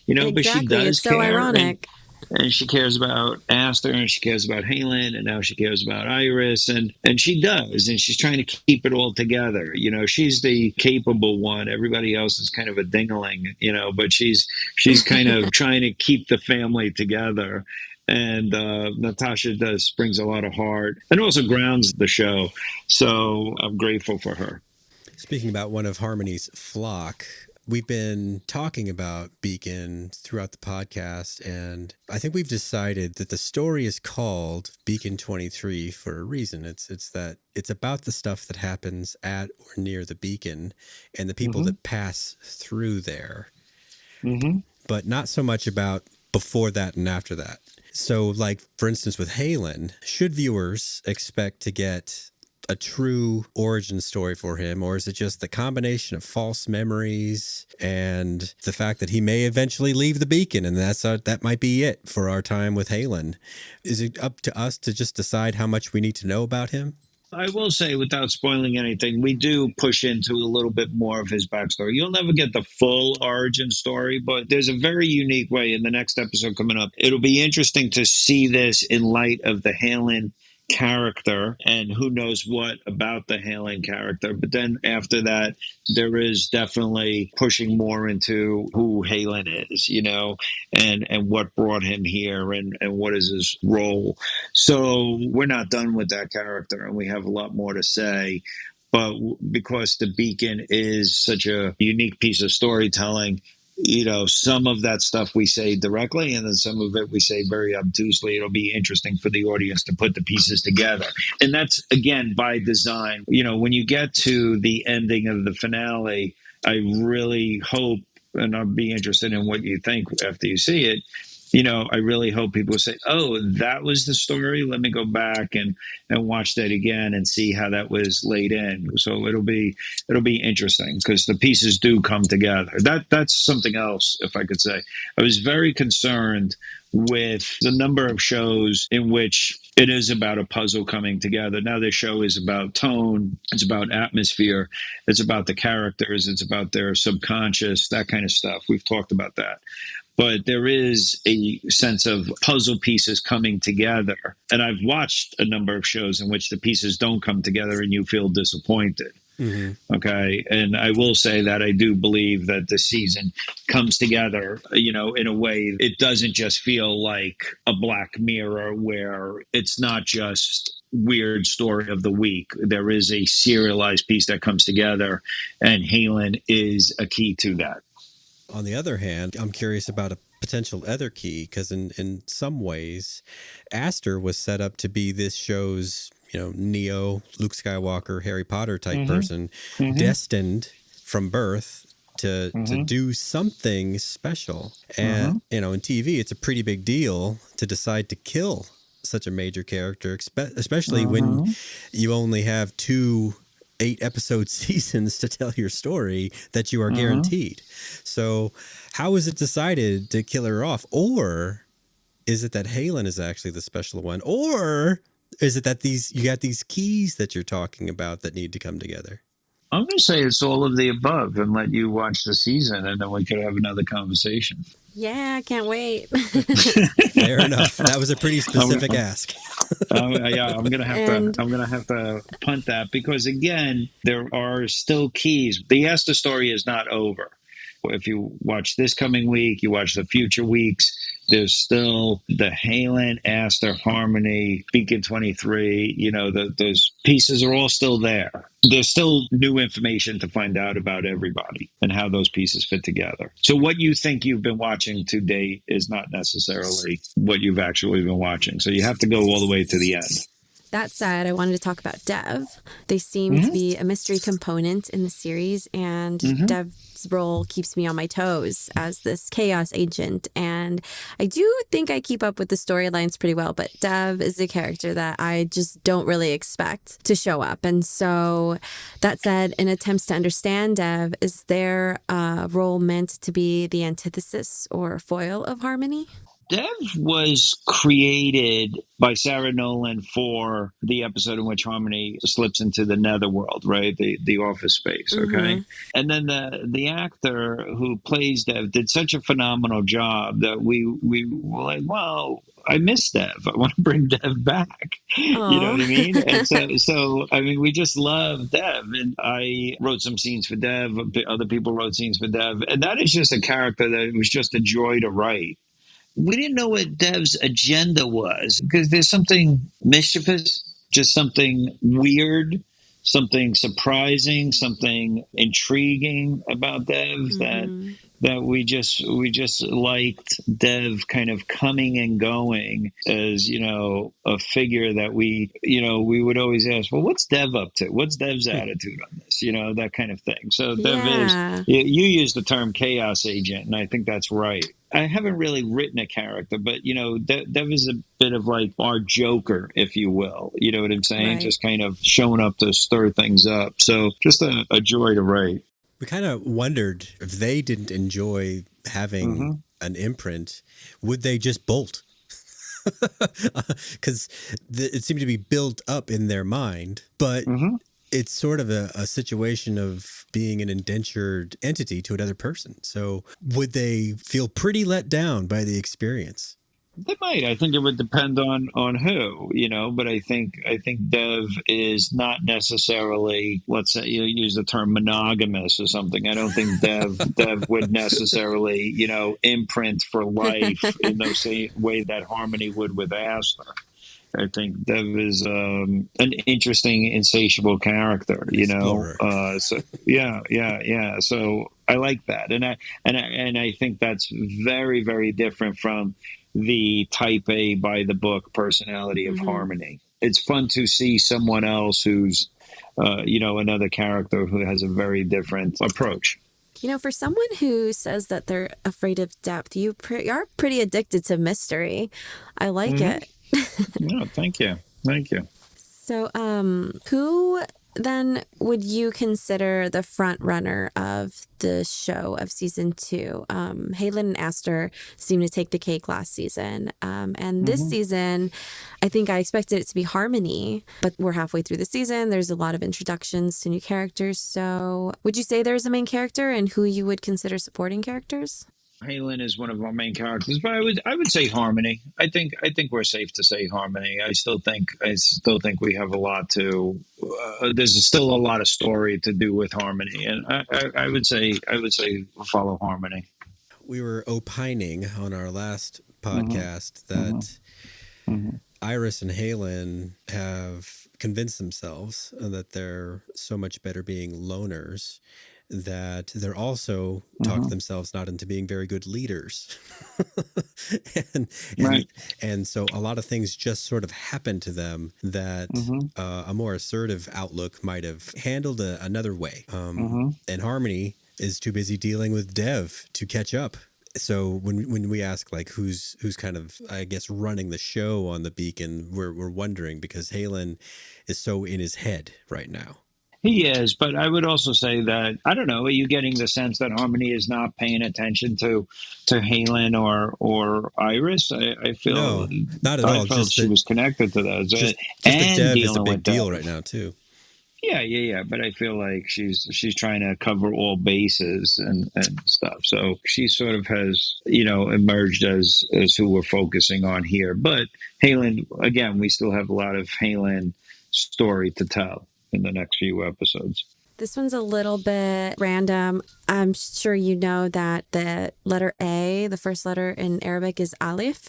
D: Exactly.
E: But she does
D: it's
E: care.
D: so ironic.
E: And she cares about Aster, and she cares about Halen, and now she cares about Iris, and she does, and she's trying to keep it all together. She's the capable one. Everybody else is kind of a dingling, but she's kind of trying to keep the family together. And Natasha brings a lot of heart and also grounds the show. So I'm grateful for her.
B: Speaking about one of Harmony's flock, we've been talking about Beacon throughout the podcast, and I think we've decided that the story is called Beacon 23 for a reason. It's about the stuff that happens at or near the beacon and the people that pass through there, but not so much about before that and after that. So, like, for instance, with Halen, should viewers expect to get a true origin story for him, or is it just the combination of false memories and the fact that he may eventually leave the beacon, and that might be it for our time with Halen? Is it up to us to just decide how much we need to know about him?
E: I will say, without spoiling anything, we do push into a little bit more of his backstory. You'll never get the full origin story, but there's a very unique way in the next episode coming up. It'll be interesting to see this in light of the Halen character, and who knows what about the Halen character. But then after that, there is definitely pushing more into who Halen is, and what brought him here, and what is his role. So we're not done with that character, and we have a lot more to say. But because the Beacon is such a unique piece of storytelling, some of that stuff we say directly, and then some of it we say very obtusely. It'll be interesting for the audience to put the pieces together. And that's, again, by design. When you get to the ending of the finale, I really hope, and I'll be interested in what you think after you see it, I really hope people say, oh, that was the story. Let me go back and watch that again and see how that was laid in. So it'll be interesting, because the pieces do come together. That's something else, if I could say. I was very concerned with the number of shows in which it is about a puzzle coming together. Now this show is about tone, it's about atmosphere, it's about the characters, it's about their subconscious, that kind of stuff. We've talked about that. But there is a sense of puzzle pieces coming together. And I've watched a number of shows in which the pieces don't come together and you feel disappointed. Okay. And I will say that I do believe that the season comes together, in a way. It doesn't just feel like a Black Mirror, where it's not just weird story of the week. There is a serialized piece that comes together, and Halen is a key to that.
B: On the other hand, I'm curious about a potential other key, because in some ways, Aster was set up to be this show's, Neo, Luke Skywalker, Harry Potter type person, destined from birth to do something special. And, in TV, it's a pretty big deal to decide to kill such a major character, especially when you only have 2 8-episode seasons to tell your story that you are guaranteed. So how is it decided to kill her off? Or is it that Halen is actually the special one? Or is it that you got these keys that you're talking about that need to come together?
E: I'm going to say it's all of the above, and let you watch the season, and then we could have another conversation.
D: Yeah, I can't wait.
B: Fair enough. That was a pretty specific ask.
E: Yeah, I'm gonna have to punt that, because again, there are still keys. The Aster story is not over. If you watch this coming week, you watch the future weeks, there's still the Halen, Aster, Harmony, Beacon 23, those pieces are all still there. There's still new information to find out about everybody and how those pieces fit together. So what you think you've been watching to date is not necessarily what you've actually been watching. So you have to go all the way to the end.
D: That said, I wanted to talk about Dev. They seem to be a mystery component in the series, and Dev's role keeps me on my toes as this chaos agent. And I do think I keep up with the storylines pretty well, but Dev is a character that I just don't really expect to show up. And so, that said, in attempts to understand Dev, is their role meant to be the antithesis or foil of Harmony?
E: Dev was created by Sarah Nolan for the episode in which Harmony slips into the netherworld, right? The office space, okay? And then the actor who plays Dev did such a phenomenal job that we were like, well, I miss Dev. I want to bring Dev back. You know what I mean? And so I mean, we just love Dev. And I wrote some scenes for Dev. Other people wrote scenes for Dev. And that is just a character that was just a joy to write. We didn't know what Dev's agenda was because there's something mischievous, just something weird, something surprising, something intriguing about Dev that we just liked Dev kind of coming and going as, you know, a figure that we would always ask, well, what's Dev up to? What's Dev's attitude on this? You know, that kind of thing. So Dev is, you use the term chaos agent, and I think that's right. I haven't really written a character, but, you know, Dev is a bit of like our Joker, if you will. You know what I'm saying? Right. Just kind of showing up to stir things up. So just a joy to write.
B: We kind of wondered if they didn't enjoy having an imprint, would they just bolt? Because it seemed to be built up in their mind, but it's sort of a situation of being an indentured entity to another person. So would they feel pretty let down by the experience?
E: They might. I think it would depend on who, you know, but I think Dev is not necessarily, let's say, you use the term monogamous or something. I don't think Dev would necessarily, you know, imprint for life in the same way that Harmony would with Aster. I think Dev is an interesting, insatiable character, you know. So yeah. So I like that, and I think that's very, very different from the type A by the book personality of Harmony. It's fun to see someone else who's, you know, another character who has a very different approach.
D: You know, for someone who says that they're afraid of depth, you are pretty addicted to mystery. I like it.
E: No, thank you.
D: So, who then would you consider the front runner of the show of season 2? Halen and Aster seem to take the cake last season. And this season, I think I expected it to be Harmony, but we're halfway through the season. There's a lot of introductions to new characters. So would you say there's a main character and who you would consider supporting characters?
E: Halen is one of our main characters, but I would say Harmony. I think we're safe to say Harmony. I still think we have a lot to. There's still a lot of story to do with Harmony, and I would say follow Harmony.
B: We were opining on our last podcast that Iris and Halen have convinced themselves that they're so much better being loners, that they're also talked themselves not into being very good leaders. and so a lot of things just sort of happen to them that a more assertive outlook might have handled another way. And Harmony is too busy dealing with Dev to catch up. So when we ask like who's kind of, I guess, running the show on the Beacon, we're wondering because Halen is so in his head right now.
E: He is, but I would also say that, I don't know, are you getting the sense that Harmony is not paying attention to Halen or Iris? I feel
B: no, not at all.
E: Just she was connected to those.
B: Just the Dev is a big deal right now too.
E: Yeah. But I feel like she's trying to cover all bases and stuff. So she sort of has, you know, emerged as who we're focusing on here. But Halen, again, we still have a lot of Halen story to tell in the next few episodes.
D: This one's a little bit random. I'm sure you know that the letter A, the first letter in Arabic, is Alif.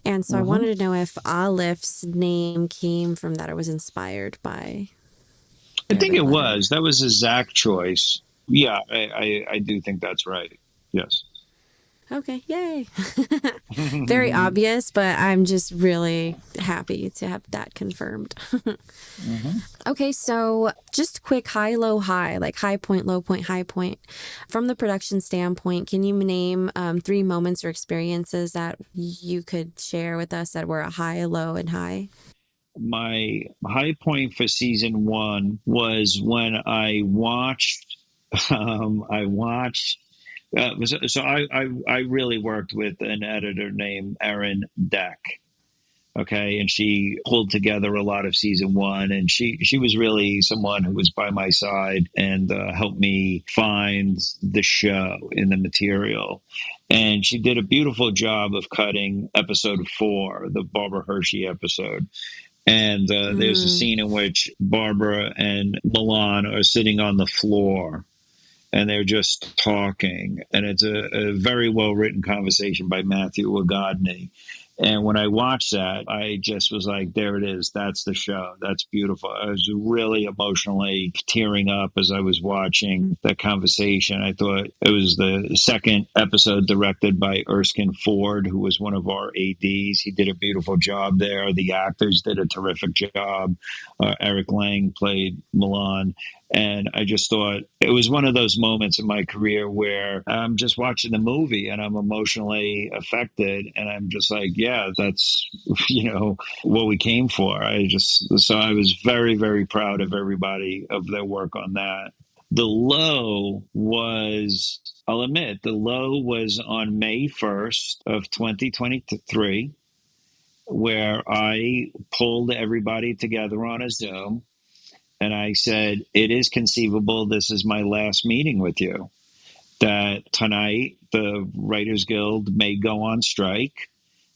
D: And so I wanted to know if Alif's name came from that or was inspired by
E: I think it was. That was a Zach choice. Yeah, I do think that's right. Yes.
D: Okay, yay. Very obvious, but I'm just really happy to have that confirmed. Okay, so just quick high, low, high, like high point, low point, high point. From the production standpoint, can you name 3 moments or experiences that you could share with us that were a high, a low, and high?
E: My high point for season 1 was when I watched. I really worked with an editor named Erin Deck. Okay, and she pulled together a lot of season 1, and she was really someone who was by my side and helped me find the show in the material. And she did a beautiful job of cutting episode 4, the Barbara Hershey episode. And there's a scene in which Barbara and Milan are sitting on the floor and they're just talking. And it's a very well written conversation by Matthew Wagodny. And when I watched that, I just was like, there it is. That's the show. That's beautiful. I was really emotionally tearing up as I was watching that conversation. I thought it was the second episode directed by Erskine Ford, who was one of our ADs. He did a beautiful job there. The actors did a terrific job. Eric Lang played Milan. And I just thought it was one of those moments in my career where I'm just watching the movie and I'm emotionally affected. And I'm just like, yeah, that's, what we came for. So I was very, very proud of everybody of their work on that. The low was, I'll admit, the low was on May 1st of 2023, where I pulled everybody together on a Zoom. And I said, it is conceivable this is my last meeting with you, that tonight the Writers Guild may go on strike.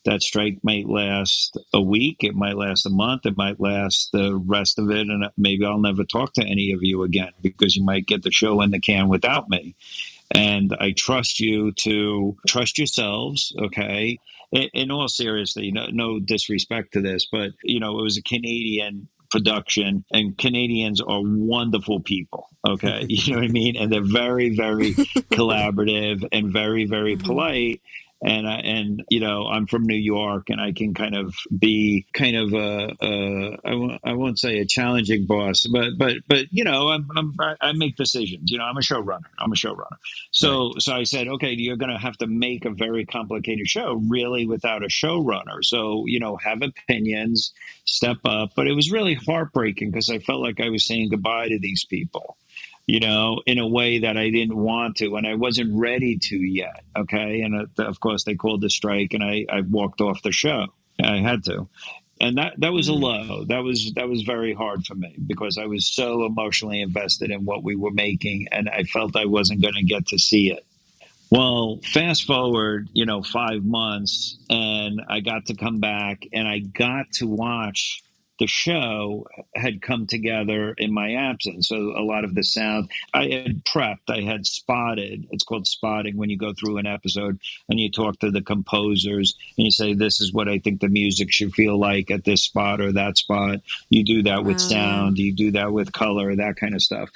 E: That strike might last a week. It might last a month. It might last the rest of it. And maybe I'll never talk to any of you again because you might get the show in the can without me. And I trust you to trust yourselves, okay? In all seriousness, no disrespect to this, but, it was a Canadian production, and Canadians are wonderful people. Okay. You know what I mean? And they're very, very collaborative and very, very polite. And I'm from New York, and I can kind of be kind of I won't say a challenging boss, but I make decisions. I'm a showrunner. So I said, okay, you're going to have to make a very complicated show really without a showrunner. So have opinions, step up. But it was really heartbreaking because I felt like I was saying goodbye to these people, in a way that I didn't want to, and I wasn't ready to yet. Okay. And of course they called the strike and I walked off the show. I had to. And that was a low. That was very hard for me because I was so emotionally invested in what we were making, and I felt I wasn't going to get to see it. Well, fast forward, 5 months, and I got to come back and I got to watch the show had come together in my absence. So a lot of the sound I had prepped, I had spotted. It's called spotting when you go through an episode and you talk to the composers and you say, this is what I think the music should feel like at this spot or that spot. You do that with sound, you do that with color, that kind of stuff.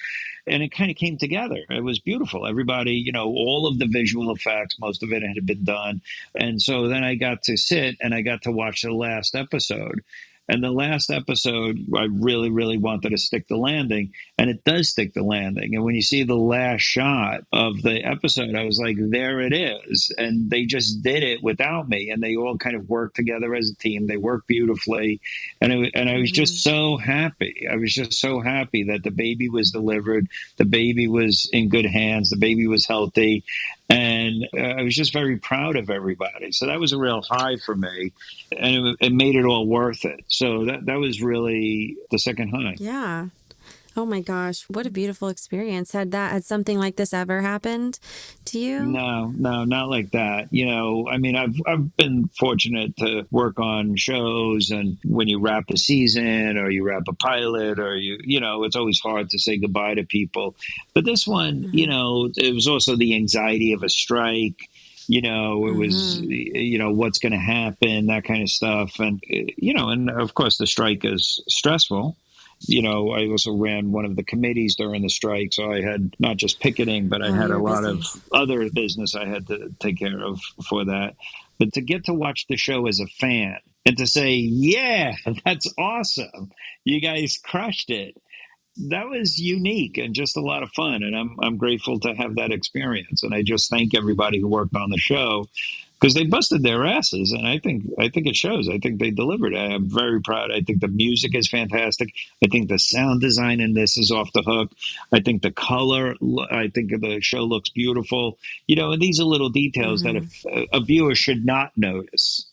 E: And it kind of came together. It was beautiful. Everybody, all of the visual effects, most of it had been done. And so then I got to sit and I got to watch the last episode. And the last episode, I really, really wanted to stick the landing, and it does stick the landing. And when you see the last shot of the episode, I was like, there it is. And they just did it without me, and they all kind of worked together as a team. They worked beautifully, and I was just so happy. I was just so happy that the baby was delivered, the baby was in good hands, the baby was healthy, and I was just very proud of everybody. So that was a real high for me, and it made it all worth it. So that was really the second high.
D: Yeah. Oh my gosh, what a beautiful experience. Had something like this ever happened to you?
E: No, not like that. I've been fortunate to work on shows, and when you wrap a season or you wrap a pilot or it's always hard to say goodbye to people. But this one, it was also the anxiety of a strike. It was, what's going to happen, that kind of stuff. And, and of course the strike is stressful. I also ran one of the committees during the strike. So I had not just picketing, but I had a lot of other business I had to take care of for that. But to get to watch the show as a fan and to say, yeah, that's awesome. You guys crushed it. That was unique and just a lot of fun. And I'm grateful to have that experience. And I just thank everybody who worked on the show because they busted their asses. And I think it shows. I think they delivered. I am very proud. I think the music is fantastic. I think the sound design in this is off the hook. I think the color, I think the show looks beautiful. And these are little details that a viewer should not notice.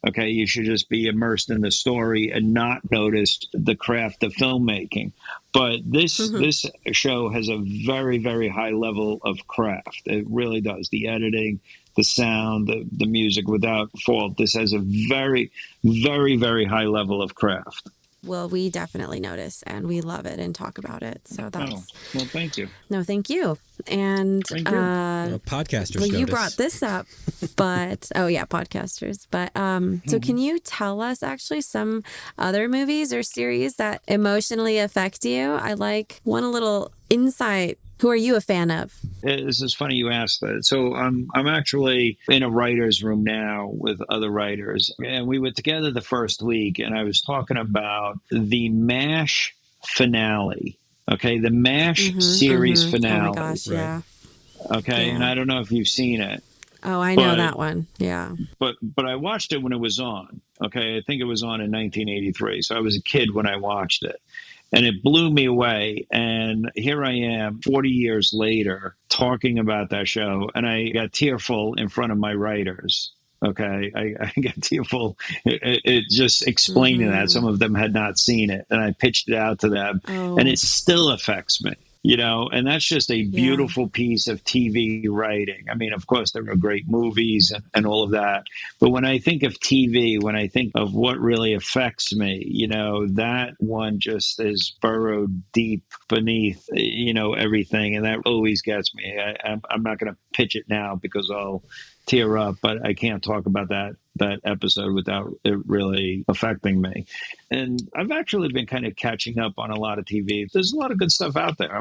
E: Okay, you should just be immersed in the story and not notice the craft of filmmaking. But this show has a very, very high level of craft. It really does. The editing, the sound, the music, without fault. This has a very, very, very high level of craft.
D: Well, we definitely notice and we love it and talk about it. So well,
E: thank you.
D: No, thank you. And
E: thank you.
B: Podcasters.
D: Well, you brought this up, but podcasters. But so can you tell us actually some other movies or series that emotionally affect you? I want a little insight. Who are you a fan of?
E: This is funny you asked that. So I'm actually in a writer's room now with other writers. And we were together the first week, and I was talking about the MASH finale. Okay, the MASH series finale.
D: Oh my gosh,
E: right?
D: yeah.
E: Okay, yeah. And I don't know if you've seen it.
D: Oh, I know that one. Yeah.
E: But I watched it when it was on. Okay, I think it was on in 1983. So I was a kid when I watched it. And it blew me away. And here I am 40 years later talking about that show. And I got tearful in front of my writers. Okay. I got tearful. It just explaining that. Some of them had not seen it. And I pitched it out to them. And it still affects me. And that's just a beautiful piece of TV writing. I mean, of course, there are great movies and all of that. But when I think of TV, when I think of what really affects me, that one just is burrowed deep beneath, everything. And that always gets me. I'm not going to pitch it now because I'll tear up, but I can't talk about that episode without it really affecting me. And I've actually been kind of catching up on a lot of TV. There's a lot of good stuff out there.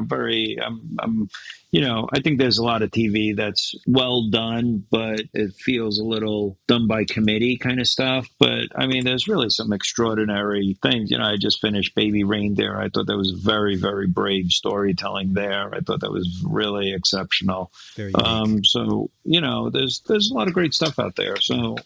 E: I think there's a lot of TV that's well done, but it feels a little done by committee kind of stuff. But I mean, there's really some extraordinary things. I just finished Baby Reindeer. I thought that was very, very brave storytelling there. I thought that was really exceptional.
B: Very unique.
E: So, there's a lot of great stuff out there. So,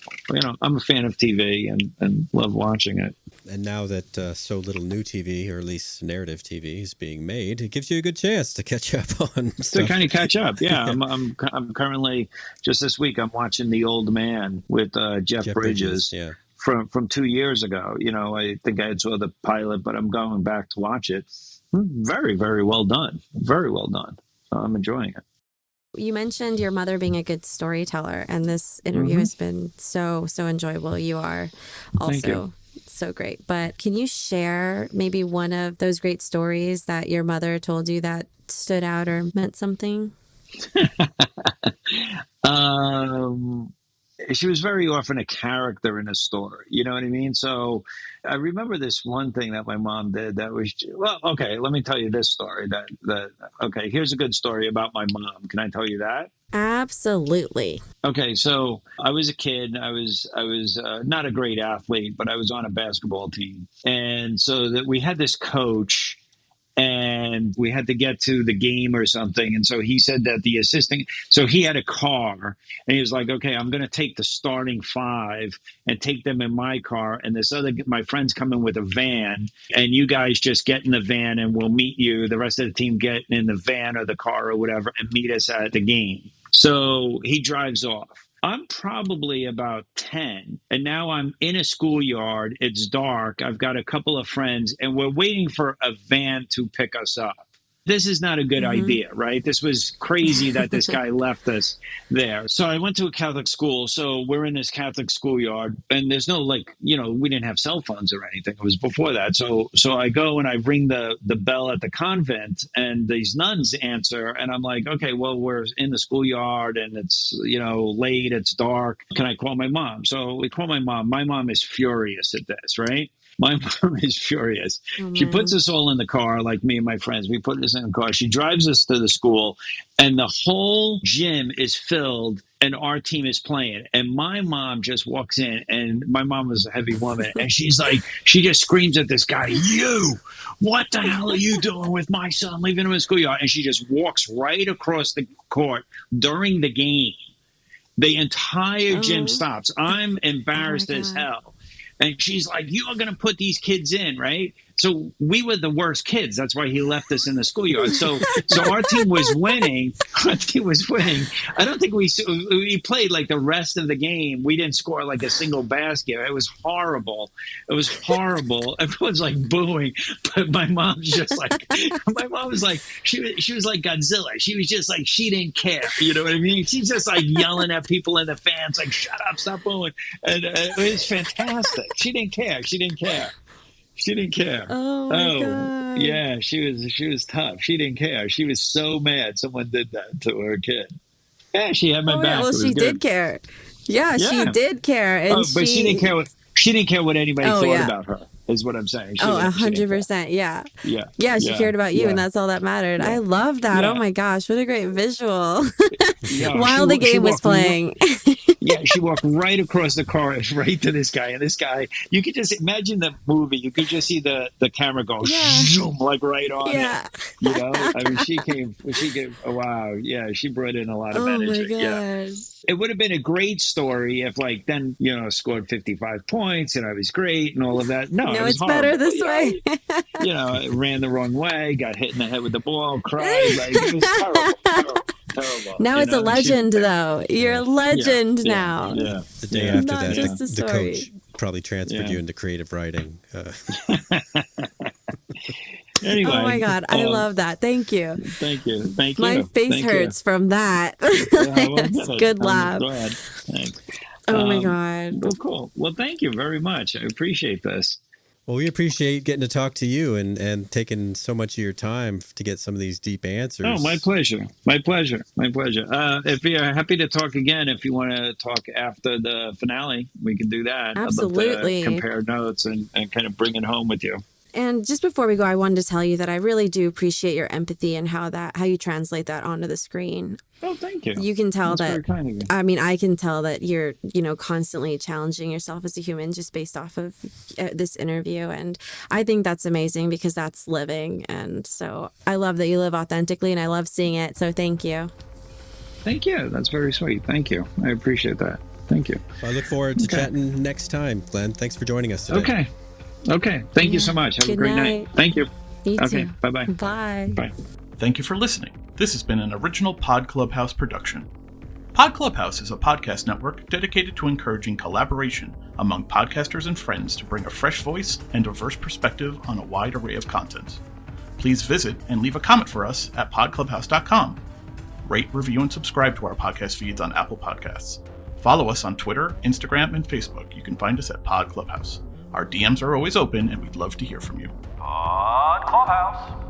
E: I'm a fan of TV and love watching it.
B: And now that so little new TV, or at least narrative TV, is being made, it gives you a good chance to catch up on stuff.
E: To kind of catch up, yeah. I'm currently, just this week, I'm watching The Old Man with Jeff Bridges. Yeah. From 2 years ago. I think I saw the pilot, but I'm going back to watch it. Very, very well done. Very well done. So I'm enjoying it.
D: You mentioned your mother being a good storyteller, and this interview has been so enjoyable. You are also so great. But can you share maybe one of those great stories that your mother told you that stood out or meant something?
E: She was very often a character in a story. You know what I mean? So I remember this one thing that my mom did that was, let me tell you this story here's a good story about my mom. Can I tell you that?
D: Absolutely.
E: Okay. So I was a kid. I was not a great athlete, but I was on a basketball team. And so that we had this coach, and we had to get to the game or something. And so he said that the assistant, so he had a car, and he was like, okay, I'm going to take the starting five and take them in my car. And my friend's coming with a van, and you guys just get in the van and we'll meet you. The rest of the team get in the van or the car or whatever and meet us at the game. So he drives off. I'm probably about 10, and now I'm in a schoolyard. It's dark. I've got a couple of friends, and we're waiting for a van to pick us up. This is not a good idea, right? This was crazy that this guy left us there. So I went to a Catholic school. So we're in this Catholic schoolyard, and there's no we didn't have cell phones or anything. It was before that. So I go and I ring the bell at the convent, and these nuns answer, and I'm like, okay, well, we're in the schoolyard and it's, late, it's dark. Can I call my mom? So we call my mom. My mom is furious at this, right? My mom is furious. She puts us all in the car, like me and my friends. We put us in the car. She drives us to the school, and the whole gym is filled, and our team is playing. And my mom just walks in, and my mom was a heavy woman, and she's like, she just screams at this guy, "You, what the hell are you doing with my son, leaving him in the schoolyard?" And she just walks right across the court during the game. The entire gym stops. I'm embarrassed as hell. And she's like, "You are going to put these kids in, right?" So we were the worst kids. That's why he left us in the schoolyard. So our team was winning. Our team was winning. I don't think we played like the rest of the game. We didn't score like a single basket. It was horrible. It was horrible. Everyone's like booing, but my mom's just like, my mom was like, she was like Godzilla. She was just like, she didn't care. You know what I mean? She's just like yelling at people in the fans, like, "Shut up, stop booing." And it was fantastic. She didn't care. She didn't care. She didn't care.
D: Oh my God.
E: Yeah, she was tough. She didn't care. She was so mad someone did that to her kid. Yeah, she had my back.
D: Well, she did care. Yeah, she did care, and
E: but she didn't care. She didn't care what anybody thought about her. Is what I'm saying.
D: 100%. Yeah. She cared about you, and that's all that mattered. I love that. Oh my gosh, what a great visual! While the game was playing.
E: She walked right across the car, right to this guy, and this guy. You could just imagine the movie. You could just see the camera go zoom, like right on it. You know, I mean, she came. Oh, wow, yeah, she brought in a lot of energy.
D: Oh my gosh.
E: It would have been a great story if, like, then, you know, scored 55 points and I was great and all of that. No,
D: it's
E: horrible.
D: better this way.
E: You know, it ran the wrong way, got hit in the head with the ball, cried. Like, it was terrible.
D: Now it's a legend, though. You're a legend now.
E: Yeah.
B: The day after
D: Not
B: that,
D: just a
B: the
D: story.
B: coach probably transferred you into creative writing.
E: Anyway,
D: oh my God, I love that. Thank you.
E: Thank you.
D: My face hurts from that. Good laugh.
E: Glad. Thanks.
D: Oh my God.
E: Well, cool. Well, thank you very much. I appreciate this.
B: Well, we appreciate getting to talk to you and taking so much of your time to get some of these deep answers.
E: Oh, my pleasure. My pleasure. If you're happy to talk again, if you want to talk after the finale, we can do that.
D: Absolutely.
E: I'd love to compare notes and kind of bring it home with you.
D: And just before we go, I wanted to tell you that I really do appreciate your empathy and how you translate that onto the screen.
E: Oh, thank you.
D: You can tell
E: That's very kind of you.
D: I mean, I can tell that you're, constantly challenging yourself as a human just based off of this interview. And I think that's amazing because that's living. And so I love that you live authentically and I love seeing it. So thank you.
E: Thank you. That's very sweet. Thank you. I appreciate that. Thank you.
B: Well, I look forward to chatting next time, Glenn. Thanks for joining us today.
E: Okay. Thank you so much. Have a great night. Thank you.
D: You
E: okay.
D: too.
E: Bye-bye.
D: Bye.
E: Bye.
A: Thank you for listening. This has been an original Pod Clubhouse production. Pod Clubhouse is a podcast network dedicated to encouraging collaboration among podcasters and friends to bring a fresh voice and diverse perspective on a wide array of content. Please visit and leave a comment for us at podclubhouse.com. Rate, review, and subscribe to our podcast feeds on Apple Podcasts. Follow us on Twitter, Instagram, and Facebook. You can find us at Pod Clubhouse. Our DMs are always open, and we'd love to hear from you.
F: Pod Clubhouse.